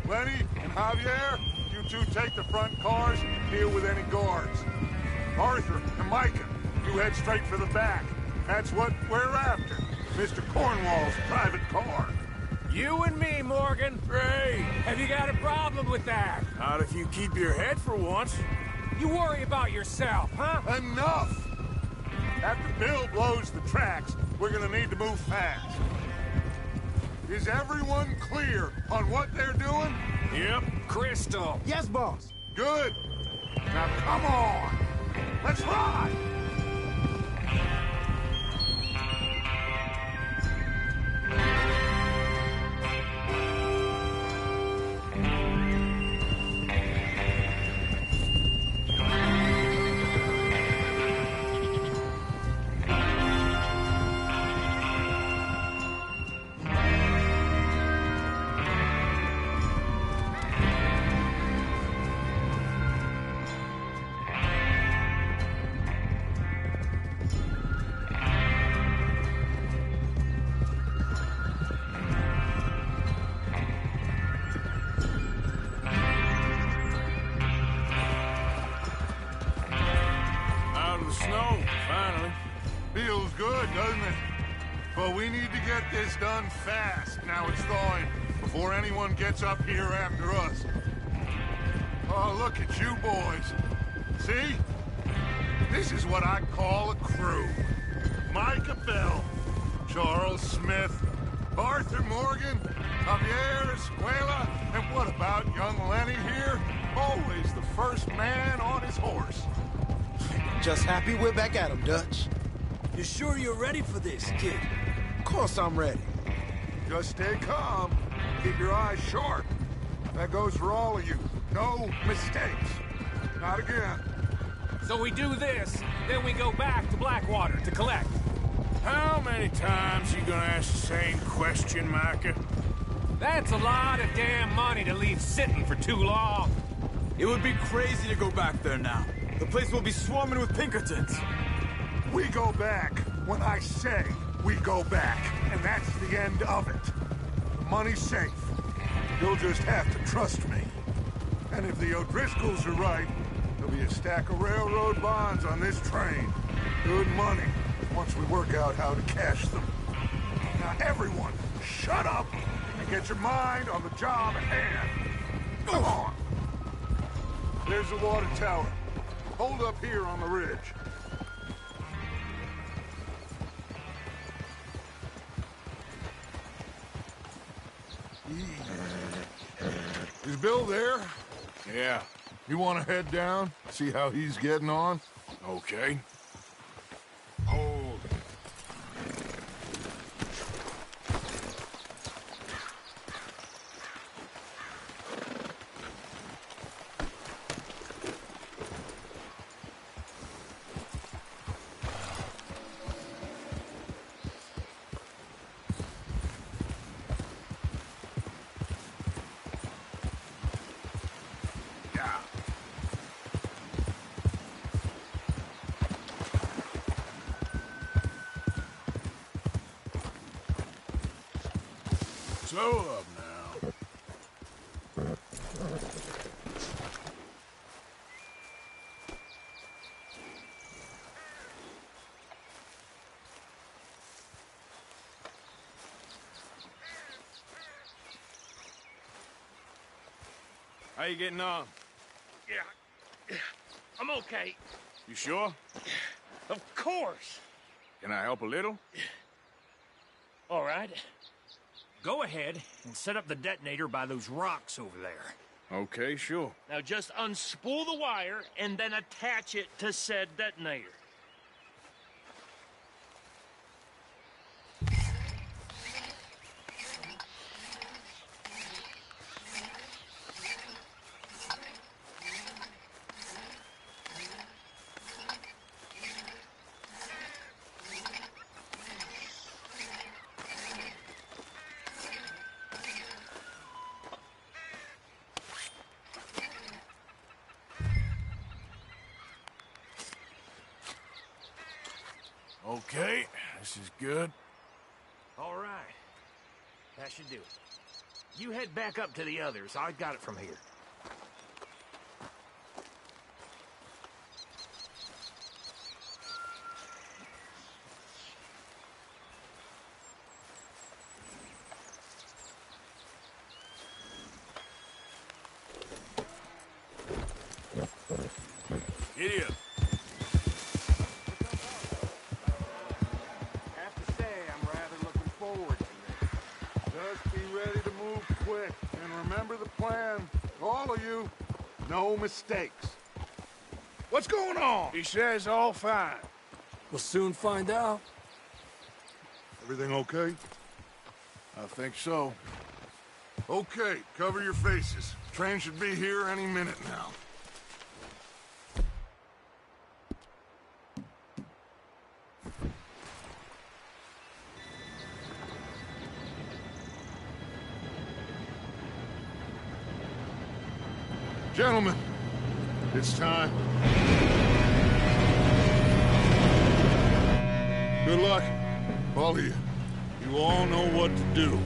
Speaker 7: Lenny and Javier, you two take the front cars, deal with any guards. Arthur and Micah, you head straight for the back. That's what we're after. Mr. Cornwall's private car.
Speaker 5: You and me, Morgan.
Speaker 2: Great.
Speaker 5: Have you got a problem with that?
Speaker 2: Not if you keep your head for once.
Speaker 5: You worry about yourself, huh?
Speaker 7: Enough! After Bill blows the tracks, we're gonna need to move fast. Is everyone clear on what they're doing?
Speaker 2: Yep.
Speaker 5: Crystal.
Speaker 10: Yes, boss.
Speaker 7: Good. Now come on. Let's ride.
Speaker 2: Snow, finally.
Speaker 7: Feels good, doesn't it? But we need to get this done fast. Now it's thawing, before anyone gets up here after us. Oh, look at you boys. See? This is what I call a crew. Micah Bell, Charles Smith, Arthur Morgan, Javier Escuela, and what about young Lenny here? Always the first man on his horse.
Speaker 11: Just happy we're back at 'em, Dutch.
Speaker 3: You sure you're ready for this, kid?
Speaker 11: Of course I'm ready.
Speaker 7: Just stay calm. Keep your eyes sharp. That goes for all of you. No mistakes. Not again.
Speaker 5: So we do this, then we go back to Blackwater to collect.
Speaker 2: How many times you gonna ask the same question, Micah?
Speaker 5: That's a lot of damn money to leave sitting for too long.
Speaker 3: It would be crazy to go back there now. The place will be swarming with Pinkertons.
Speaker 7: We go back when I say we go back, and that's the end of it. The money's safe. You'll just have to trust me. And if the O'Driscolls are right, There'll be a stack of railroad bonds on this train. Good money, once we work out how to cash them. Now everyone, shut up and get your mind on the job at hand. Go on. There's the water tower. Hold up here on the ridge. Is Bill there?
Speaker 2: Yeah.
Speaker 7: You want to head down, see how he's getting on?
Speaker 2: Okay. Hold. Slow up now.
Speaker 4: How you getting on?
Speaker 6: Yeah, I'm okay.
Speaker 2: You sure?
Speaker 6: Of course.
Speaker 2: Can I help a little?
Speaker 6: All right. Go ahead and set up the detonator by those rocks over there.
Speaker 2: Okay, sure.
Speaker 6: Now just unspool the wire and then attach it to said detonator.
Speaker 2: Okay, this is good.
Speaker 6: All right. That should do it. You head back up to the others. I got it from here.
Speaker 2: Giddy up.
Speaker 7: Remember the plan, all of you. No mistakes. What's going on?
Speaker 2: He says all fine.
Speaker 11: We'll soon find out.
Speaker 7: Everything okay?
Speaker 2: I think so.
Speaker 7: Okay, cover your faces. Train should be here any minute now. Gentlemen, it's time. Good luck, all of you. You all know what to do.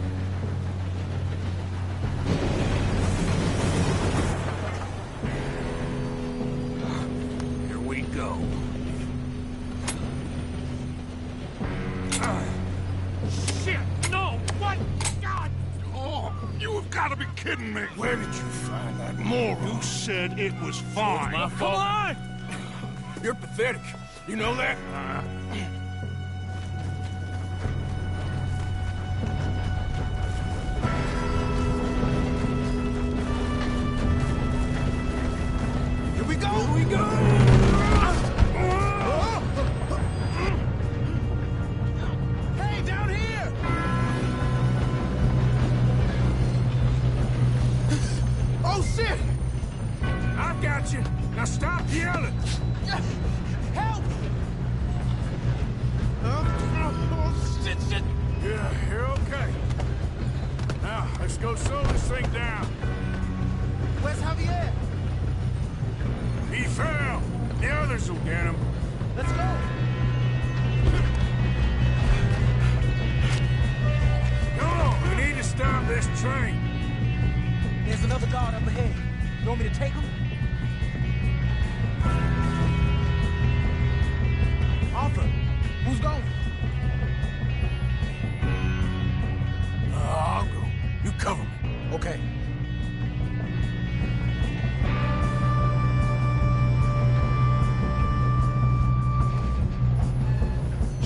Speaker 6: Here we go. Shit! No! What? God!
Speaker 7: Oh, you have got to be kidding me.
Speaker 2: Where did you find that moron?
Speaker 7: You said it was fine.
Speaker 2: My fault.
Speaker 6: Come on!
Speaker 2: You're pathetic. You know that?
Speaker 11: Here we go!
Speaker 2: Here we go!
Speaker 11: Hey, down here! Oh, shit!
Speaker 2: I got you. Now stop yelling.
Speaker 11: Help! Oh, shit, shit!
Speaker 2: Yeah, you're okay. Now, let's go slow this thing down.
Speaker 11: Where's Javier?
Speaker 2: He fell. The others will get him.
Speaker 11: Let's go!
Speaker 2: Come on, we need to stop this train.
Speaker 11: There's another guard up ahead. You want me to take him?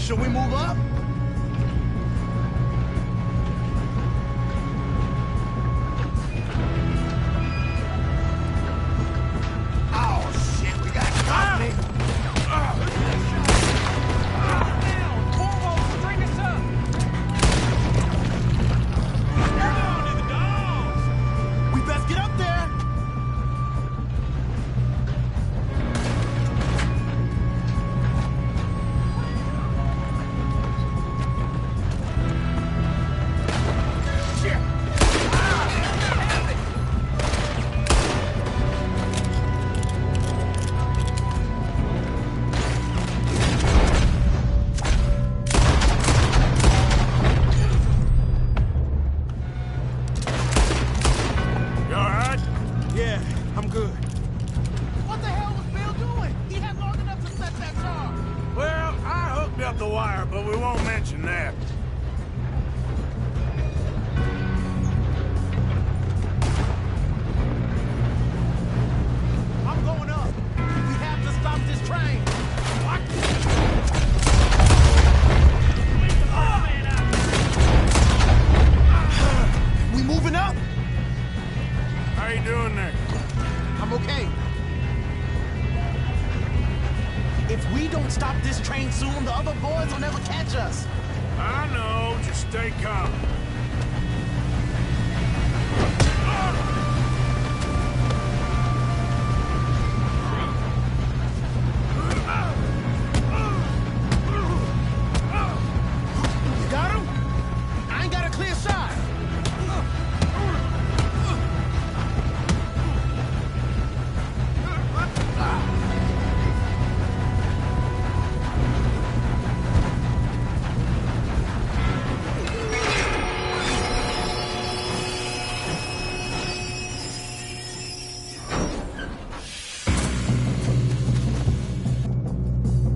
Speaker 11: Should we move up?
Speaker 10: Oh, shit, we got company.
Speaker 11: We best get up there.
Speaker 2: You all right?
Speaker 11: Yeah, I'm good. What the hell was Bill doing? He had long enough to set that charge.
Speaker 2: Well, I hooked up the wire, but we won't mention that.
Speaker 11: I'm going up. We have to stop this train. What? We moving up?
Speaker 2: How you doing there?
Speaker 11: I'm okay. If we don't stop this train soon, the other boys will never catch us.
Speaker 2: I know, just stay calm.
Speaker 11: You got him? I ain't got a clear shot.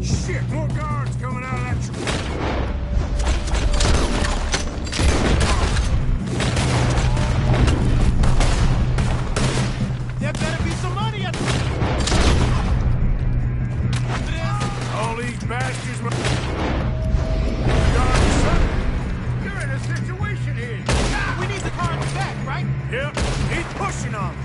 Speaker 2: Shit, more guards coming out of that tree.
Speaker 11: There better be some money at
Speaker 2: All these bastards were... Guards, son. You're in a situation here.
Speaker 11: We need the car in the back, right?
Speaker 2: Yep, he's pushing on me.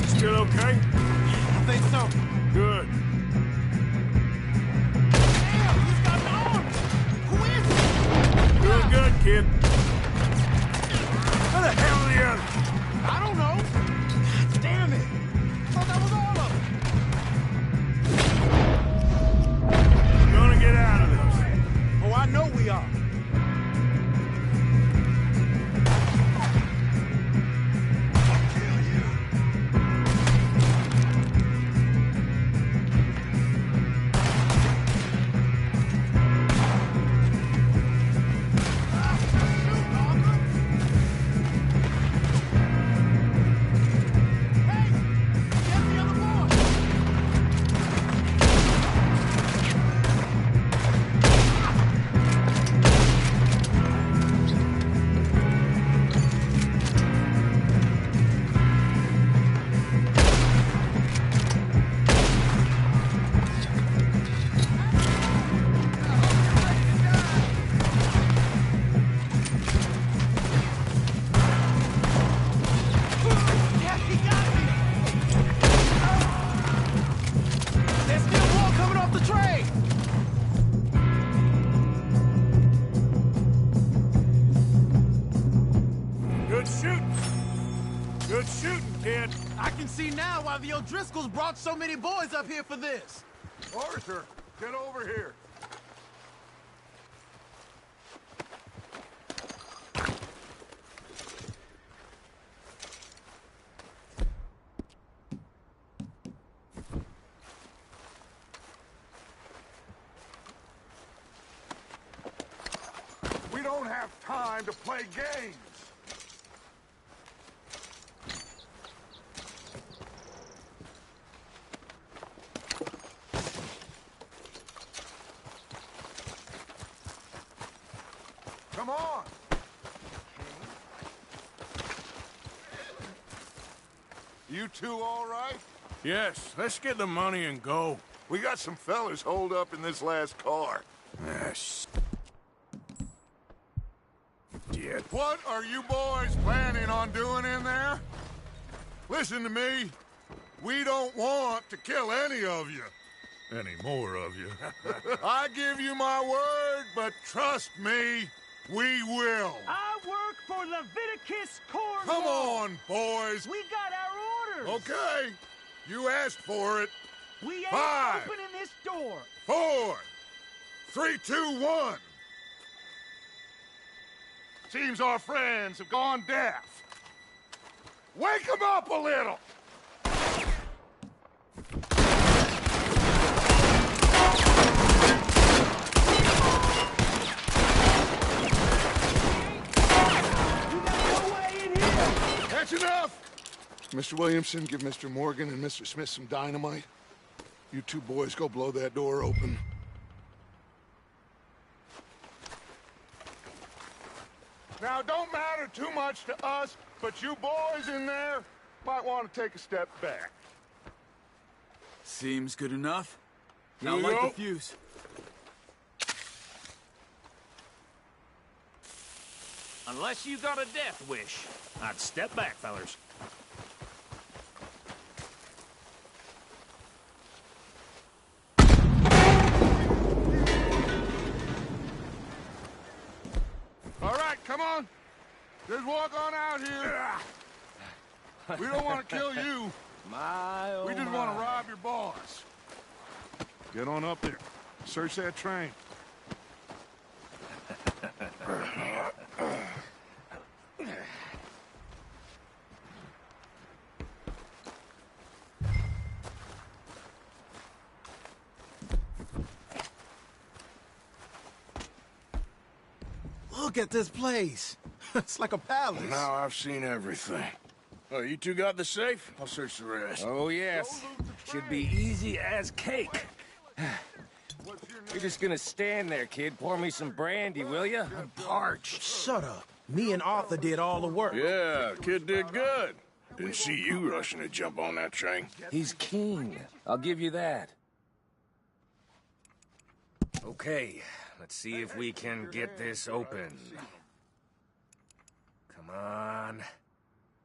Speaker 2: Still okay?
Speaker 11: I think so.
Speaker 2: Good.
Speaker 11: Damn, he's got an arm. Who is it?
Speaker 2: Doing good, kid. Where the hell are the others?
Speaker 11: I don't know. Damn it. I thought that was all of them.
Speaker 2: We're gonna get out of this.
Speaker 11: Oh, I know we are.
Speaker 2: Good shooting, kid.
Speaker 11: I can see now why the O'Driscolls brought so many boys up here for this.
Speaker 7: Arthur, get over here. We don't have time to play games. Come on! You two all right?
Speaker 2: Yes, let's get the money and go.
Speaker 7: We got some fellas holed up in this last car.
Speaker 2: Yes. Shit.
Speaker 7: What are you boys planning on doing in there? Listen to me. We don't want to kill any of you. Any more of you. I give you my word, but trust me, we will.
Speaker 11: I work for Leviticus Cornwall.
Speaker 7: Come on, boys.
Speaker 11: We got our orders.
Speaker 7: Okay. You asked for it.
Speaker 11: We ain't
Speaker 7: 5,
Speaker 11: opening this door.
Speaker 7: 4, 3, 2, 1. Seems our friends have gone deaf. Wake them up a little! That's enough! Mr. Williamson, give Mr. Morgan and Mr. Smith some dynamite. You two boys go blow that door open. Now, don't matter too much to us, but you boys in there might want to take a step back.
Speaker 3: Seems good enough. Now
Speaker 2: You
Speaker 3: light
Speaker 2: go.
Speaker 3: the fuse.
Speaker 6: Unless you got a death wish, I'd step back, fellers.
Speaker 7: All right, come on. Just walk on out here. We don't want to kill you.
Speaker 6: My, oh
Speaker 7: We just want to rob your boss. Get on up there. Search that train.
Speaker 11: Look at this place. It's like a palace.
Speaker 2: Now I've seen everything. Oh, you two got the safe? I'll search the rest.
Speaker 5: Oh, yes. Should be easy as cake. You're just gonna stand there, kid. Pour me some brandy, will you? I'm parched.
Speaker 11: Shut up. Me and Arthur did all the work.
Speaker 2: Yeah, kid did good. Didn't see you rushing to jump on that train.
Speaker 5: He's keen. I'll give you that. Okay, let's see if we can get this open. Come on.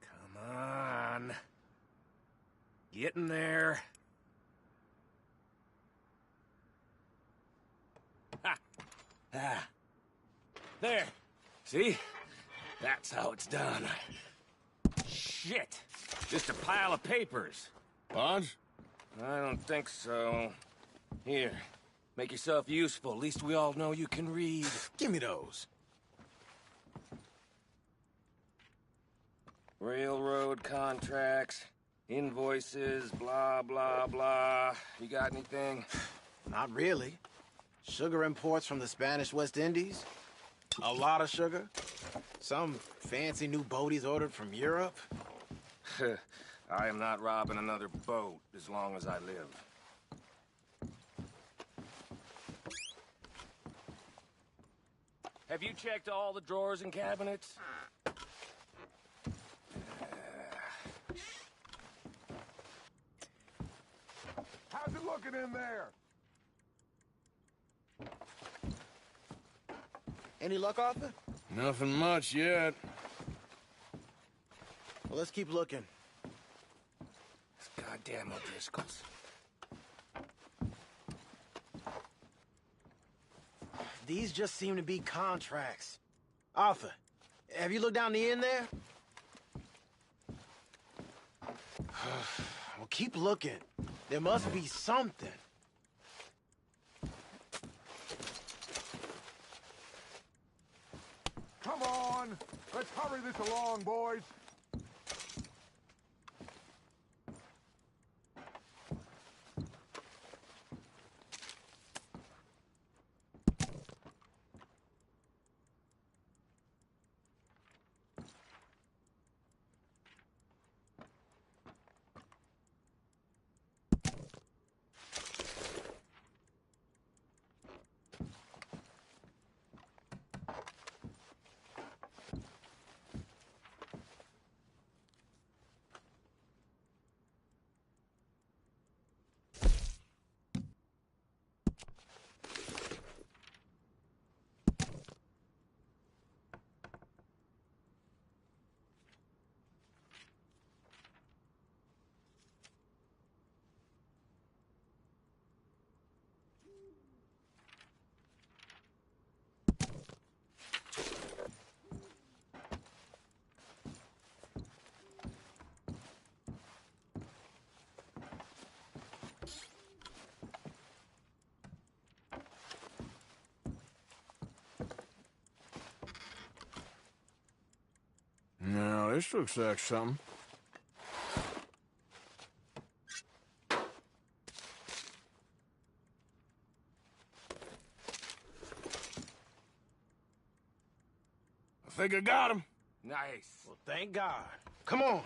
Speaker 5: Come on. Get in there. Ha! Ah. There. See? That's how it's done. Shit! Just a pile of papers.
Speaker 2: Bonds?
Speaker 5: I don't think so. Here, make yourself useful. At least we all know you can read.
Speaker 11: Give me those.
Speaker 5: Railroad contracts, invoices, blah, blah, blah. You got anything?
Speaker 11: Not really. Sugar imports from the Spanish West Indies. A lot of sugar. Some fancy new boat he's ordered from Europe.
Speaker 5: I am not robbing another boat as long as I live. Have you checked all the drawers and cabinets?
Speaker 7: How's it looking in there?
Speaker 11: Any luck, Arthur?
Speaker 2: Nothing much yet.
Speaker 11: Well, let's keep looking.
Speaker 5: Goddamn O'Driscolls.
Speaker 11: These just seem to be contracts. Arthur, have you looked down the end there? Well, keep looking. There must be something.
Speaker 7: Come on. Let's hurry this along, boys.
Speaker 2: this looks like something. I think I got him.
Speaker 6: Nice.
Speaker 11: Well, thank God. Come on.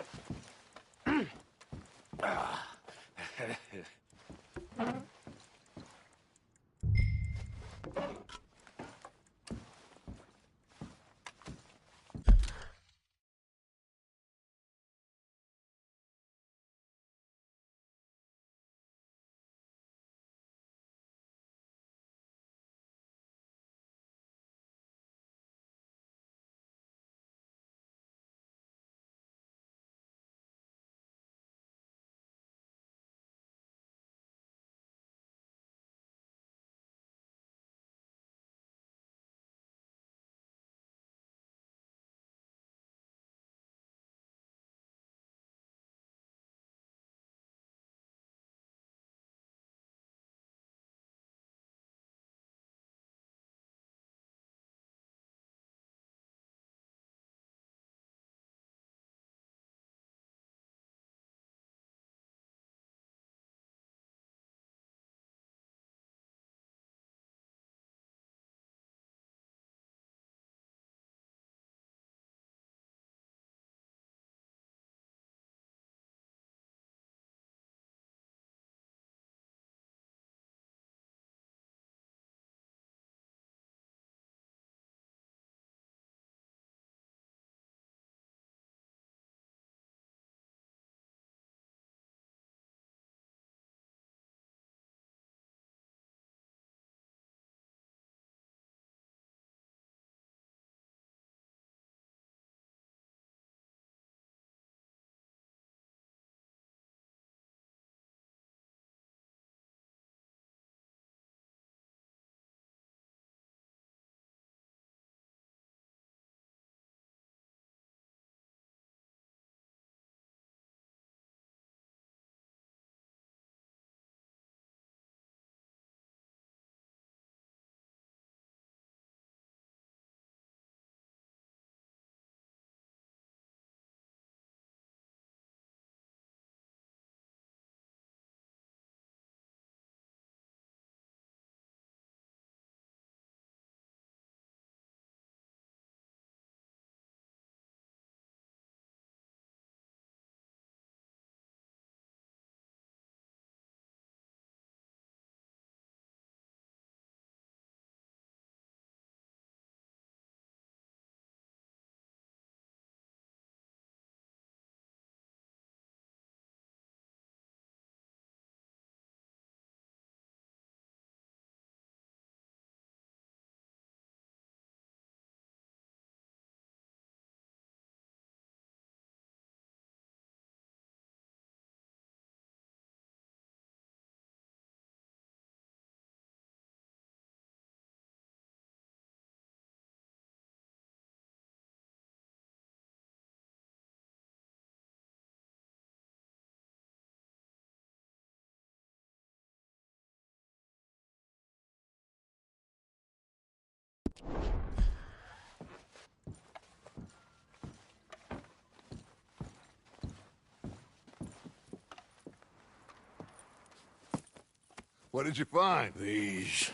Speaker 7: What did you find?
Speaker 2: These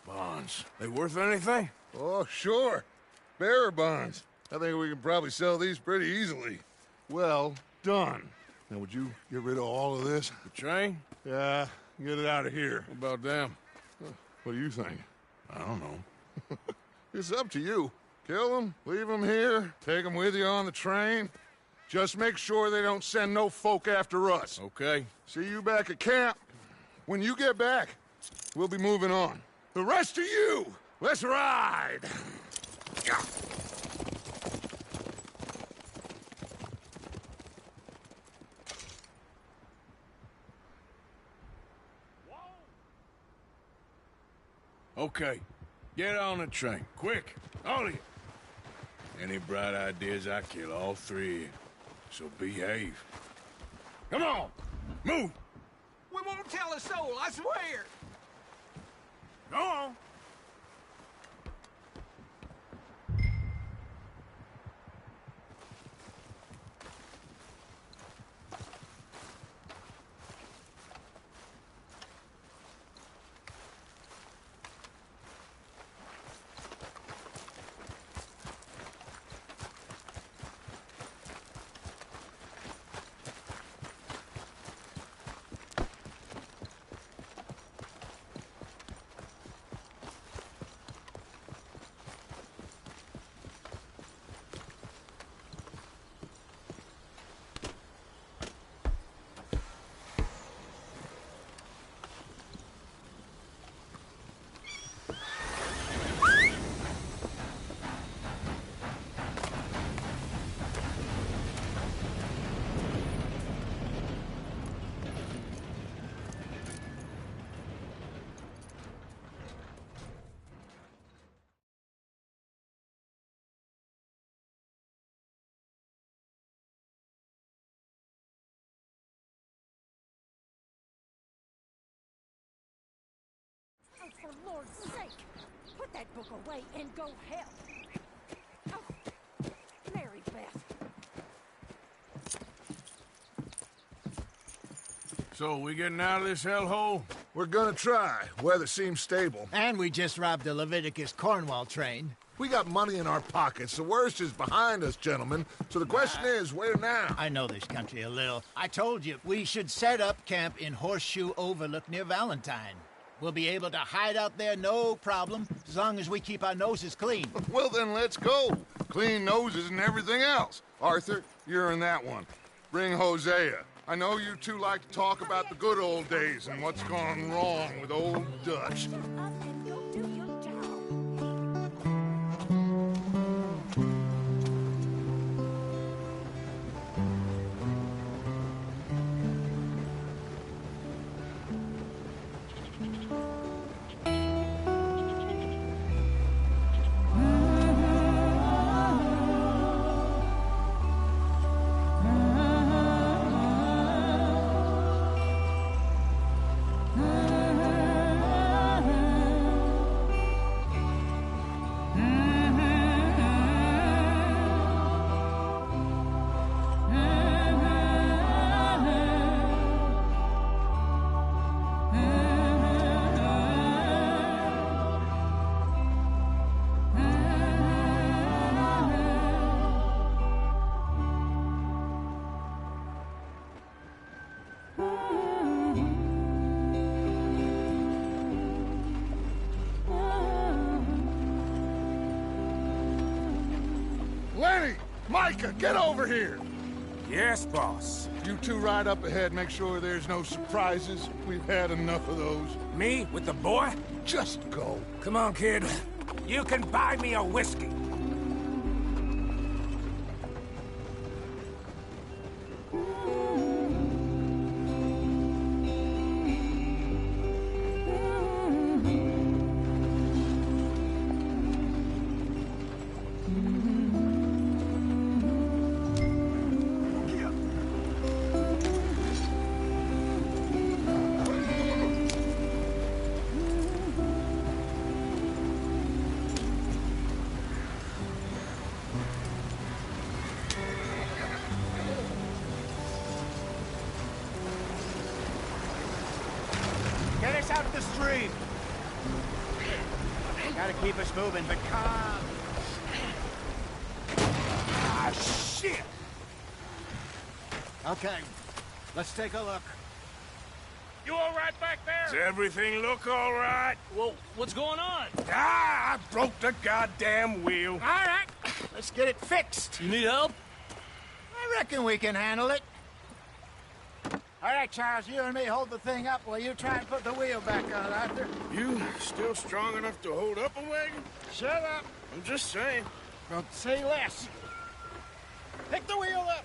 Speaker 2: bonds. They worth anything?
Speaker 7: Oh, sure. Bearer bonds. I think we can probably sell these pretty easily. Well done. Now, would you get rid of all of this?
Speaker 2: The train?
Speaker 7: Yeah, get it out of here.
Speaker 2: What about them?
Speaker 7: What do you think? I don't know. It's up to you. Kill them, leave them here, take them with you on the train. Just make sure they don't send no folk after us.
Speaker 2: Okay.
Speaker 7: See you back at camp. When you get back, we'll be moving on. The rest of you, let's ride!
Speaker 2: Okay. Get on the train. Quick. All of you. Any bright ideas, I kill all three of you. So behave. Come on! Move!
Speaker 8: We won't tell a soul, I swear!
Speaker 2: Go on!
Speaker 12: Lord's sake! Put that book away and go help! Oh, Mary Beth.
Speaker 2: So, we getting out of this hellhole?
Speaker 7: We're gonna try. Weather seems stable.
Speaker 10: And we just robbed the Leviticus Cornwall train.
Speaker 7: We got money in our pockets. The worst is behind us, gentlemen. So the question is, where now?
Speaker 10: I know this country a little. I told you, we should set up camp in Horseshoe Overlook near Valentine. We'll be able to hide out there, no problem, as long as we keep our noses clean.
Speaker 7: Well, then let's go. Clean noses and everything else. Arthur, you're in that one. Bring Hosea. I know you two like to talk about the good old days and what's gone wrong with old Dutch. Lenny! Micah, get over here!
Speaker 5: Yes, boss.
Speaker 7: You two ride up ahead, make sure there's no surprises. We've had enough of those.
Speaker 5: Me with the boy?
Speaker 7: Just go.
Speaker 5: Come on, kid. You can buy me a whiskey.
Speaker 10: Get us out the stream. Gotta keep us moving, but calm.
Speaker 5: Ah, shit!
Speaker 10: Okay, let's take a look.
Speaker 6: You all right back there?
Speaker 2: Does everything look all right?
Speaker 6: Well, what's going on?
Speaker 2: Ah, I broke the goddamn wheel.
Speaker 10: All right, let's get it fixed.
Speaker 6: You need help?
Speaker 10: I reckon we can handle it. All right, Charles, you and me hold the thing up while you try and put the wheel back on, Arthur.
Speaker 2: You still strong enough to hold up a wagon?
Speaker 10: Shut up.
Speaker 2: I'm just saying.
Speaker 10: Don't say less. Pick the wheel up.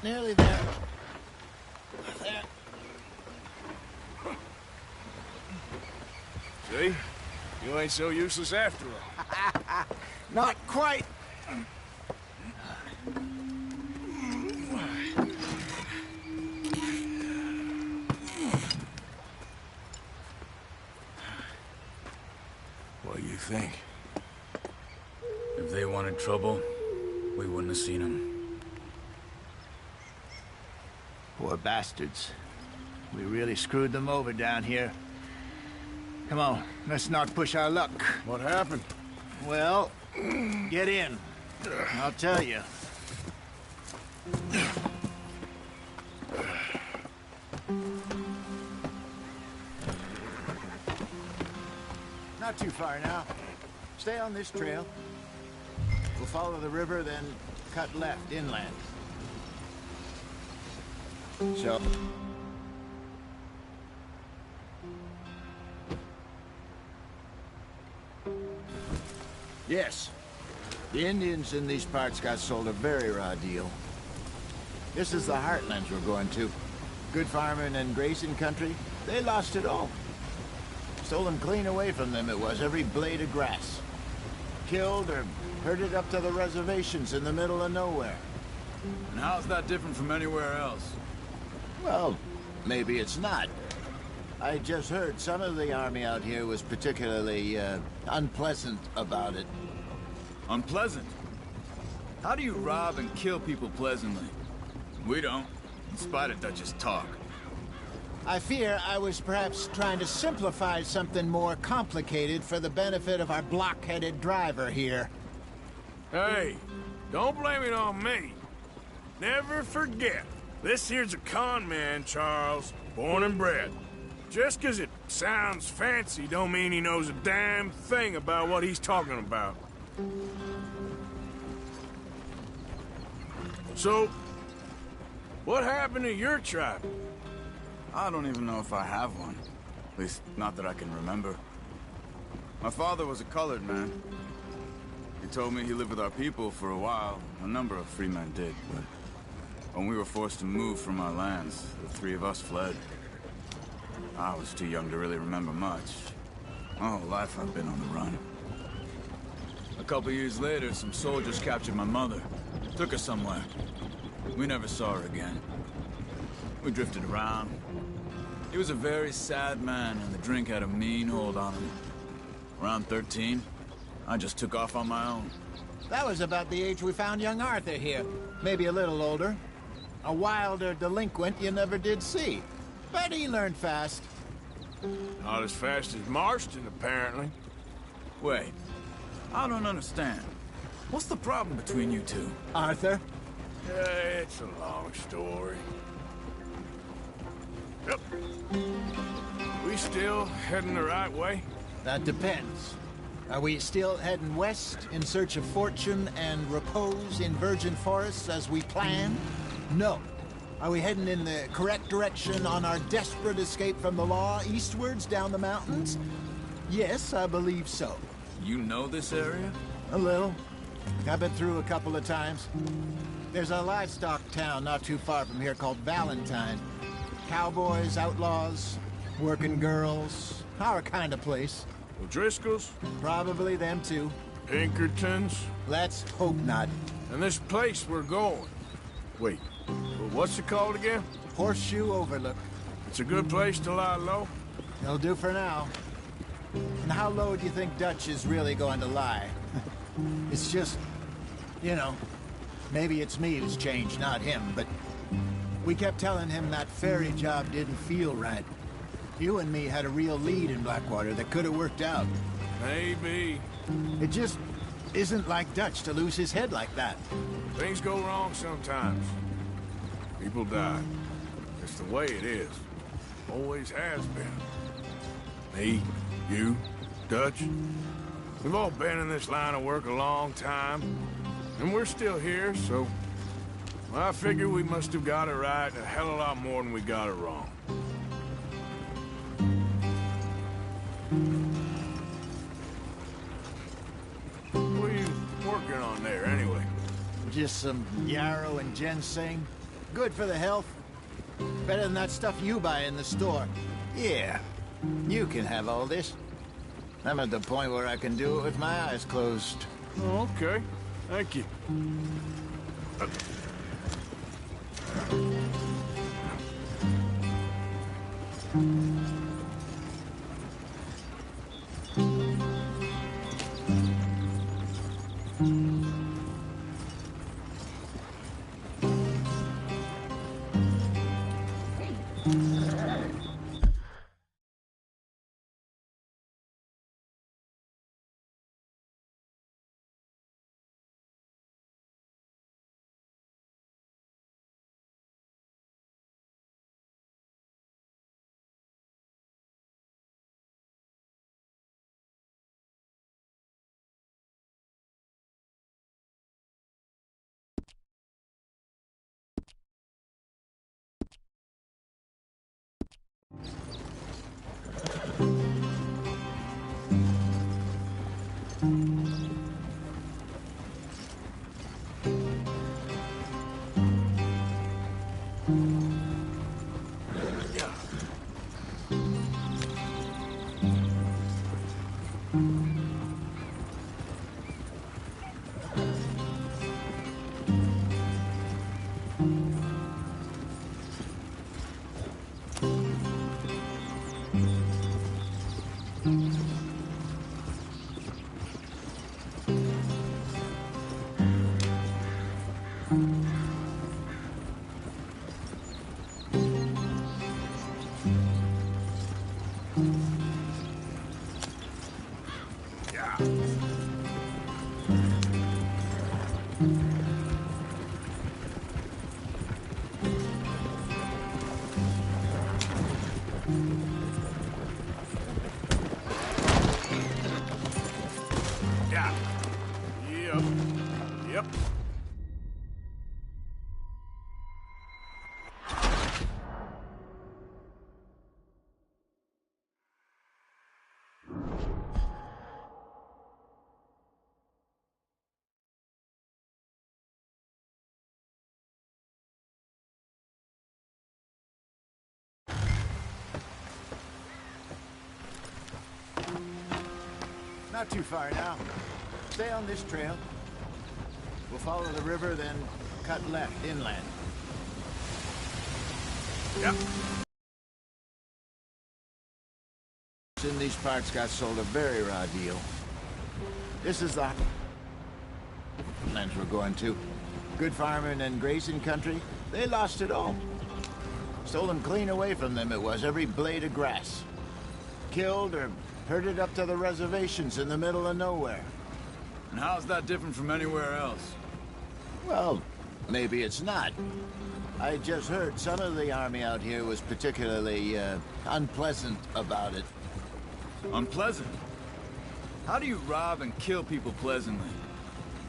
Speaker 10: Nearly there. There.
Speaker 2: See? You ain't so useless after all.
Speaker 10: Not quite.
Speaker 2: What do you think?
Speaker 3: If they wanted trouble, we wouldn't have seen them.
Speaker 10: Poor bastards. We really screwed them over down here. Come on, let's not push our luck.
Speaker 2: What happened?
Speaker 10: Well, get in. I'll tell you. Not too far now. Stay on this trail. We'll follow the river, then cut left inland. So... Yes. The Indians in these parts got sold a very raw deal. This is the heartlands we're going to. Good farming and grazing country, they lost it all. Stolen clean away from them it was, every blade of grass. killed or herded up to the reservations in the middle of nowhere.
Speaker 3: And how's that different from anywhere else?
Speaker 10: Well, maybe it's not. I just heard some of the army out here was particularly, unpleasant about it.
Speaker 3: Unpleasant? How do you rob and kill people pleasantly? We don't, in spite of Dutch's talk.
Speaker 10: I fear I was perhaps trying to simplify something more complicated for the benefit of our blockheaded driver here.
Speaker 2: Hey, don't blame it on me. Never forget, this here's a con man, Charles, born and bred. Just 'cause it sounds fancy don't mean he knows a damn thing about what he's talking about. So, what happened to your tribe?
Speaker 3: I don't even know if I have one. At least, not that I can remember. My father was a colored man. He told me he lived with our people for a while. A number of free men did, but when we were forced to move from our lands, the three of us fled. I was too young to really remember much. My whole life I've been on the run. A couple years later, some soldiers captured my mother. Took her somewhere. We never saw her again. We drifted around. He was a very sad man, and the drink had a mean hold on him. Around 13, I just took off on my own.
Speaker 10: That was about the age we found young Arthur here. Maybe a little older. A wilder delinquent you never did see. But he learned fast.
Speaker 2: Not as fast as Marston, apparently.
Speaker 3: Wait, I don't understand. What's the problem between you two?
Speaker 10: Arthur?
Speaker 2: It's a long story. Yep. We still heading the right way?
Speaker 10: That depends. Are we still heading west in search of fortune and repose in virgin forests as we planned? No. Are we heading in the correct direction on our desperate escape from the law eastwards down the mountains? Yes, I believe so.
Speaker 3: You know this area?
Speaker 10: A little. I've been through a couple of times. There's a livestock town not too far from here called Valentine. Cowboys, outlaws, working girls, our kind of place.
Speaker 2: O'Driscolls?
Speaker 10: Probably them too.
Speaker 2: Pinkertons?
Speaker 10: Let's hope not.
Speaker 2: And this place we're going. Wait, what's it called again?
Speaker 10: Horseshoe Overlook.
Speaker 2: It's a good place to lie low?
Speaker 10: It'll do for now. And how low do you think Dutch is really going to lie? It's just, you know, maybe it's me who's changed, not him, but we kept telling him that ferry job didn't feel right. You and me had a real lead in Blackwater that could have worked out.
Speaker 2: Maybe.
Speaker 10: It just isn't like Dutch to lose his head like that.
Speaker 2: Things go wrong sometimes. People die. It's the way it is. Always has been. Me, you, Dutch. We've all been in this line of work a long time. And we're still here, so... I figure we must have got it right a hell of a lot more than we got it wrong. What are you working on there, anyway?
Speaker 10: Just some yarrow and ginseng. Good for the health. Better than that stuff you buy in the store. Yeah, you can have all this. I'm at the point where I can do it with my eyes closed.
Speaker 2: Oh, okay. Thank you. Yeah. Yep. Yep.
Speaker 10: Not too far now. Stay on this trail. We'll follow the river, then cut left inland.
Speaker 2: Yep.
Speaker 10: In these parts got sold a very raw deal. This is the lands we're going to. Good farming and grazing country. They lost it all. Stolen clean away from them it was, every blade of grass. Killed or herded up to the reservations in the middle of nowhere.
Speaker 3: And how's that different from anywhere else?
Speaker 10: Well, maybe it's not. I just heard some of the army out here was particularly, unpleasant about it.
Speaker 3: Unpleasant? How do you rob and kill people pleasantly?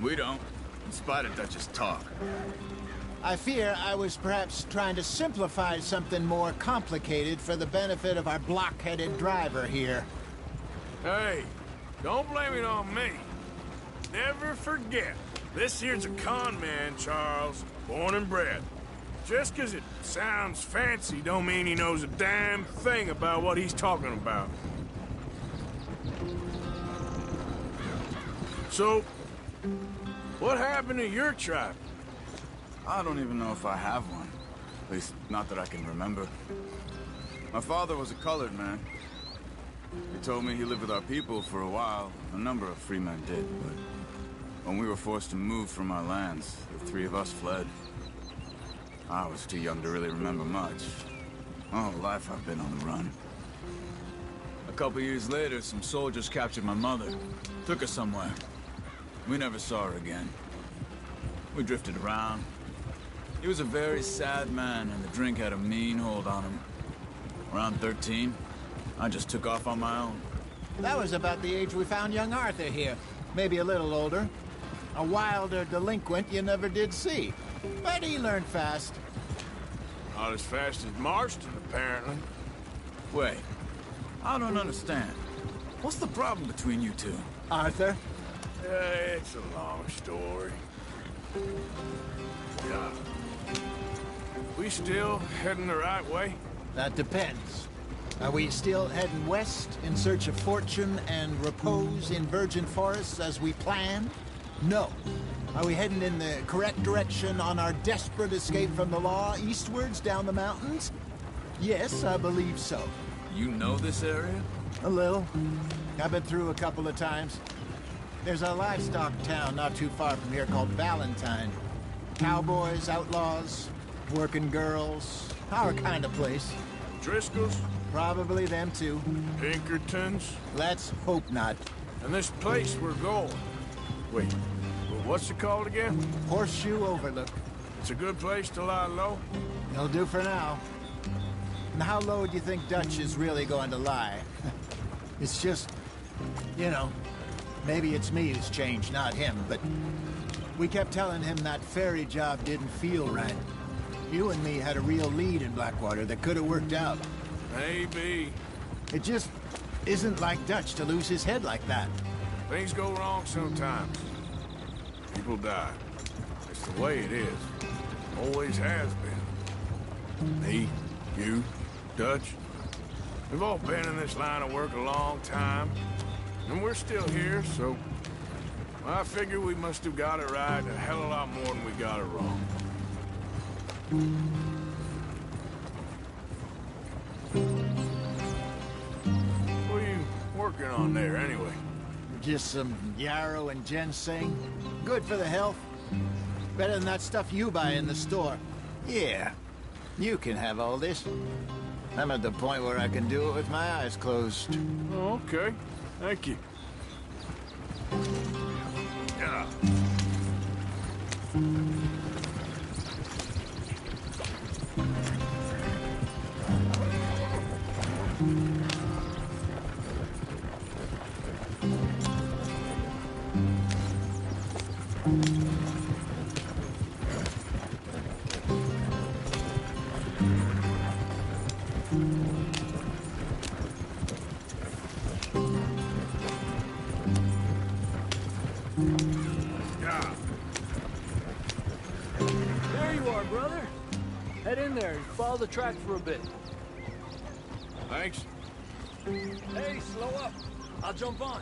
Speaker 3: We don't, in spite of Dutch's talk.
Speaker 10: I fear I was perhaps trying to simplify something more complicated for the benefit of our block-headed driver here.
Speaker 2: Hey, don't blame it on me. Never forget, this here's a con man, Charles, born and bred. Just 'cause it sounds fancy don't mean he knows a damn thing about what he's talking about. So, what happened to your tribe?
Speaker 3: I don't even know if I have one. At least, not that I can remember. My father was a colored man. He told me he lived with our people for a while. A number of free men did, but when we were forced to move from our lands, the three of us fled. I was too young to really remember much. My whole life I've been on the run. A couple years later, some soldiers captured my mother. Took her somewhere. We never saw her again. We drifted around. He was a very sad man, and the drink had a mean hold on him. Around 13, I just took off on my own.
Speaker 10: That was about the age we found young Arthur here. Maybe a little older. A wilder delinquent you never did see. But he learned fast.
Speaker 2: Not as fast as Marston, apparently.
Speaker 3: Wait, I don't understand. What's the problem between you two?
Speaker 10: Arthur?
Speaker 2: It's a long story. Yeah. We still heading the right way?
Speaker 10: That depends. Are we still heading west in search of fortune and repose in virgin forests as we planned? No. Are we heading in the correct direction on our desperate escape from the law eastwards down the mountains? Yes, I believe so.
Speaker 3: You know this area?
Speaker 10: A little. I've been through a couple of times. There's a livestock town not too far from here called Valentine. Cowboys, outlaws, working girls, our kind of place.
Speaker 2: Driscoll's?
Speaker 10: Probably them too.
Speaker 2: Pinkertons?
Speaker 10: Let's hope not.
Speaker 2: And this place we're going. Wait, what's it called again?
Speaker 10: Horseshoe Overlook.
Speaker 2: It's a good place to lie low?
Speaker 10: It'll do for now. And how low do you think Dutch is really going to lie? It's just, you know, maybe it's me who's changed, not him, but we kept telling him that ferry job didn't feel right. You and me had a real lead in Blackwater that could have worked out.
Speaker 2: Maybe.
Speaker 10: It just isn't like Dutch to lose his head like that.
Speaker 2: Things go wrong sometimes. People die. It's the way it is. Always has been. Me, you, Dutch. We've all been in this line of work a long time. And we're still here, so I figure we must have got it right a hell of a lot more than we got it wrong. What are you working on there, anyway?
Speaker 10: Just some yarrow and ginseng. Good for the health. Better than that stuff you buy in the store. Yeah, you can have all this. I'm at the point where I can do it with my eyes closed.
Speaker 2: Oh, okay. Thank you.
Speaker 4: Head in there and follow the track for a bit.
Speaker 2: Thanks.
Speaker 4: Hey, slow up. I'll jump on.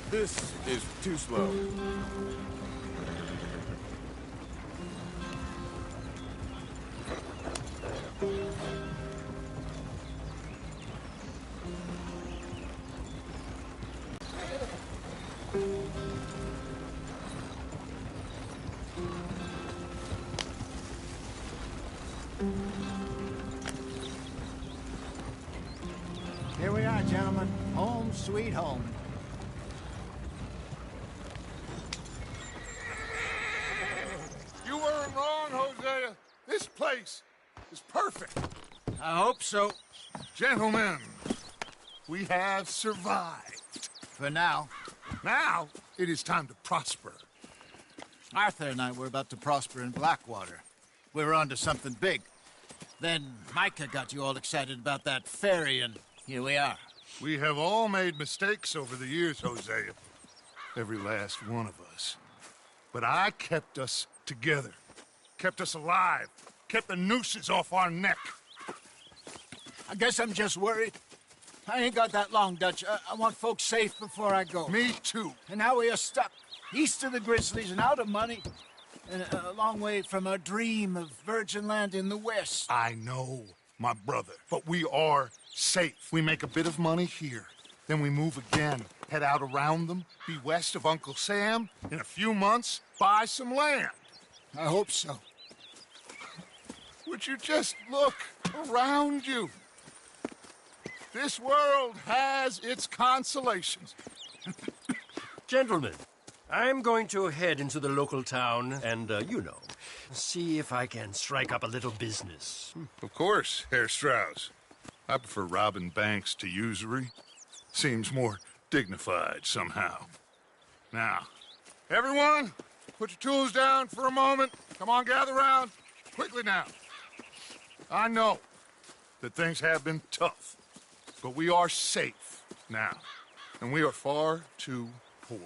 Speaker 2: This is too slow.
Speaker 10: Here we are, gentlemen. Home sweet home.
Speaker 7: You weren't wrong, Hosea. This place is perfect.
Speaker 10: I hope so.
Speaker 7: Gentlemen, we have survived.
Speaker 10: For now.
Speaker 7: Now, it is time to prosper.
Speaker 10: Arthur and I were about to prosper in Blackwater. We were onto something big. Then Micah got you all excited about that ferry, and here we are.
Speaker 7: We have all made mistakes over the years, Hosea. Every last one of us. But I kept us together. Kept us alive. Kept the nooses off our neck.
Speaker 10: I guess I'm just worried. I ain't got that long, Dutch. I want folks safe before I go.
Speaker 7: Me too.
Speaker 10: And now we are stuck east of the Grizzlies and out of money. And a long way from our dream of virgin land in the west.
Speaker 7: I know, my brother. But we are safe. We make a bit of money here. Then we move again. Head out around them. Be west of Uncle Sam. In a few months, buy some land.
Speaker 10: I hope so.
Speaker 7: Would you just look around you? This world has its consolations.
Speaker 6: Gentlemen, I'm going to head into the local town and, you know, see if I can strike up a little business.
Speaker 7: Of course, Herr Strauss. I prefer robbing banks to usury. Seems more dignified somehow. Now, everyone, put your tools down for a moment. Come on, gather round. Quickly now. I know that things have been tough, but we are safe now, and we are far too poor.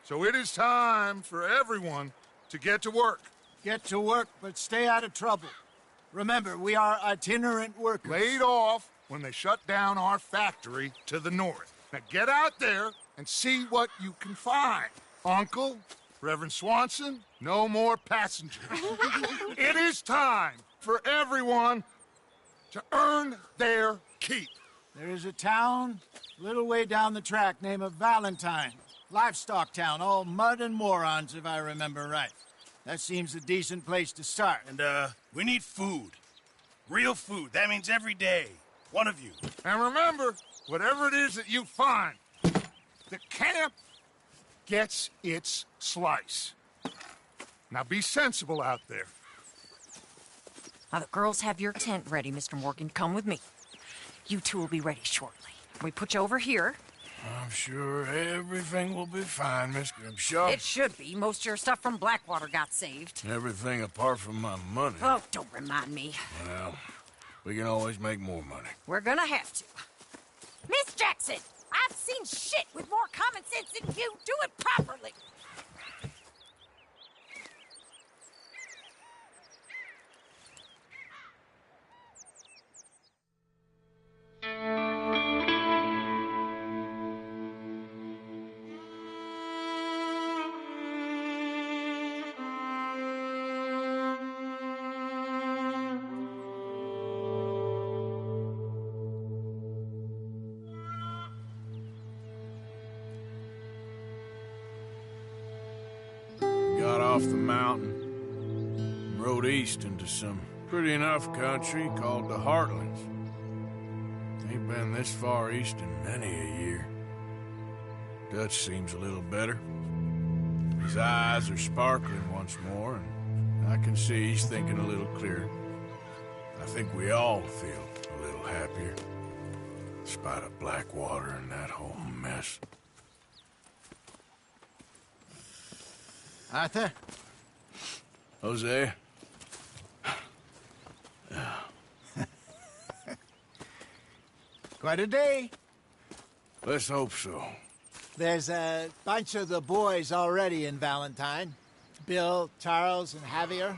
Speaker 7: So it is time for everyone to get to work.
Speaker 10: Get to work, but stay out of trouble. Remember, we are itinerant workers.
Speaker 7: Laid off when they shut down our factory to the north. Now get out there and see what you can find. Uncle, Reverend Swanson, no more passengers. It is time for everyone to earn their keep.
Speaker 10: There is a town a little way down the track named Valentine. Livestock town, all mud and morons, if I remember right. That seems a decent place to start.
Speaker 1: And, we need food. Real food. That means every day. One of you.
Speaker 7: And remember, whatever it is that you find, the camp gets its slice. Now be sensible out there.
Speaker 13: Now, the girls have your tent ready, Mr. Morgan. Come with me. You two will be ready shortly. We put you over here.
Speaker 2: I'm sure everything will be fine, Miss Grimshaw.
Speaker 13: It should be. Most of your stuff from Blackwater got saved.
Speaker 2: Everything apart from my money.
Speaker 13: Oh, don't remind me.
Speaker 2: Well, we can always make more money.
Speaker 13: We're gonna have to. Miss Jackson, I've seen shit with more common sense than you. Do it properly.
Speaker 2: Got off the mountain and rode east into some pretty enough country called the Heartlands. Ain't been this far east in many a year. Dutch seems a little better. His eyes are sparkling once more, and I can see he's thinking a little clearer. I think we all feel a little happier, in spite of Blackwater and that whole mess.
Speaker 10: Arthur?
Speaker 2: Jose?
Speaker 10: Quite a day.
Speaker 2: Let's hope so.
Speaker 10: There's a bunch of the boys already in Valentine. Bill, Charles, and Javier.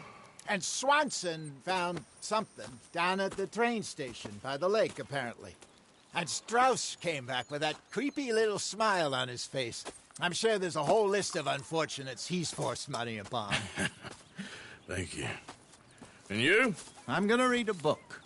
Speaker 10: And Swanson found something down at the train station by the lake, apparently. And Strauss came back with that creepy little smile on his face. I'm sure there's a whole list of unfortunates he's forced money upon.
Speaker 2: Thank you. And you?
Speaker 10: I'm gonna read a book.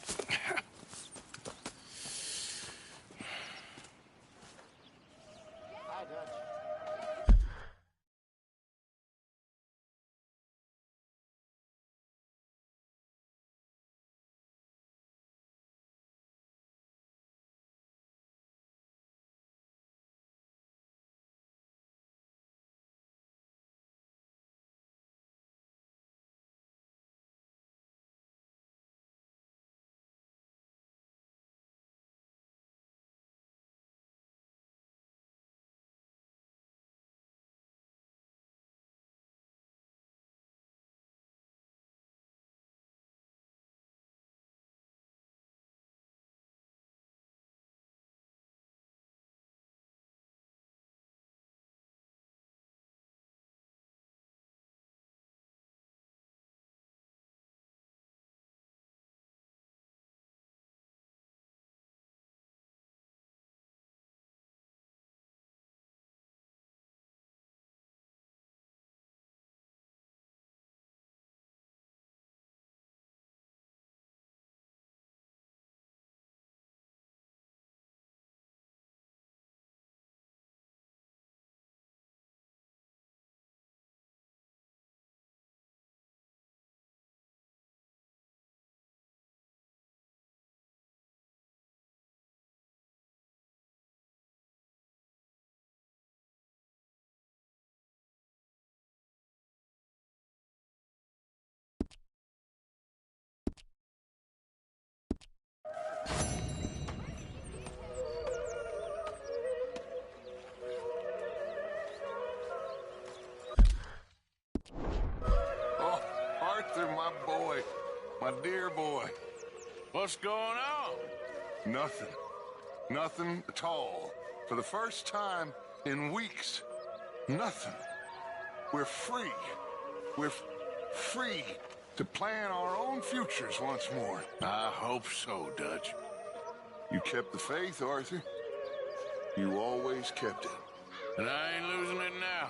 Speaker 7: Oh, Arthur, my boy. My dear boy.
Speaker 4: What's going on?
Speaker 7: Nothing. Nothing at all. For the first time in weeks. Nothing. We're free. We're free to plan our own futures once more.
Speaker 1: I hope so, Dutch.
Speaker 7: You kept the faith, Arthur. You always kept it.
Speaker 4: And I ain't losing it now.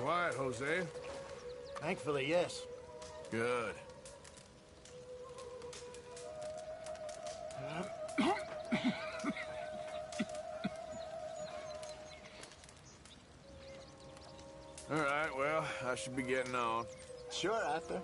Speaker 2: quiet, Jose?
Speaker 10: Thankfully, yes.
Speaker 2: Good. All right, well, I should be getting on.
Speaker 10: Sure, Arthur.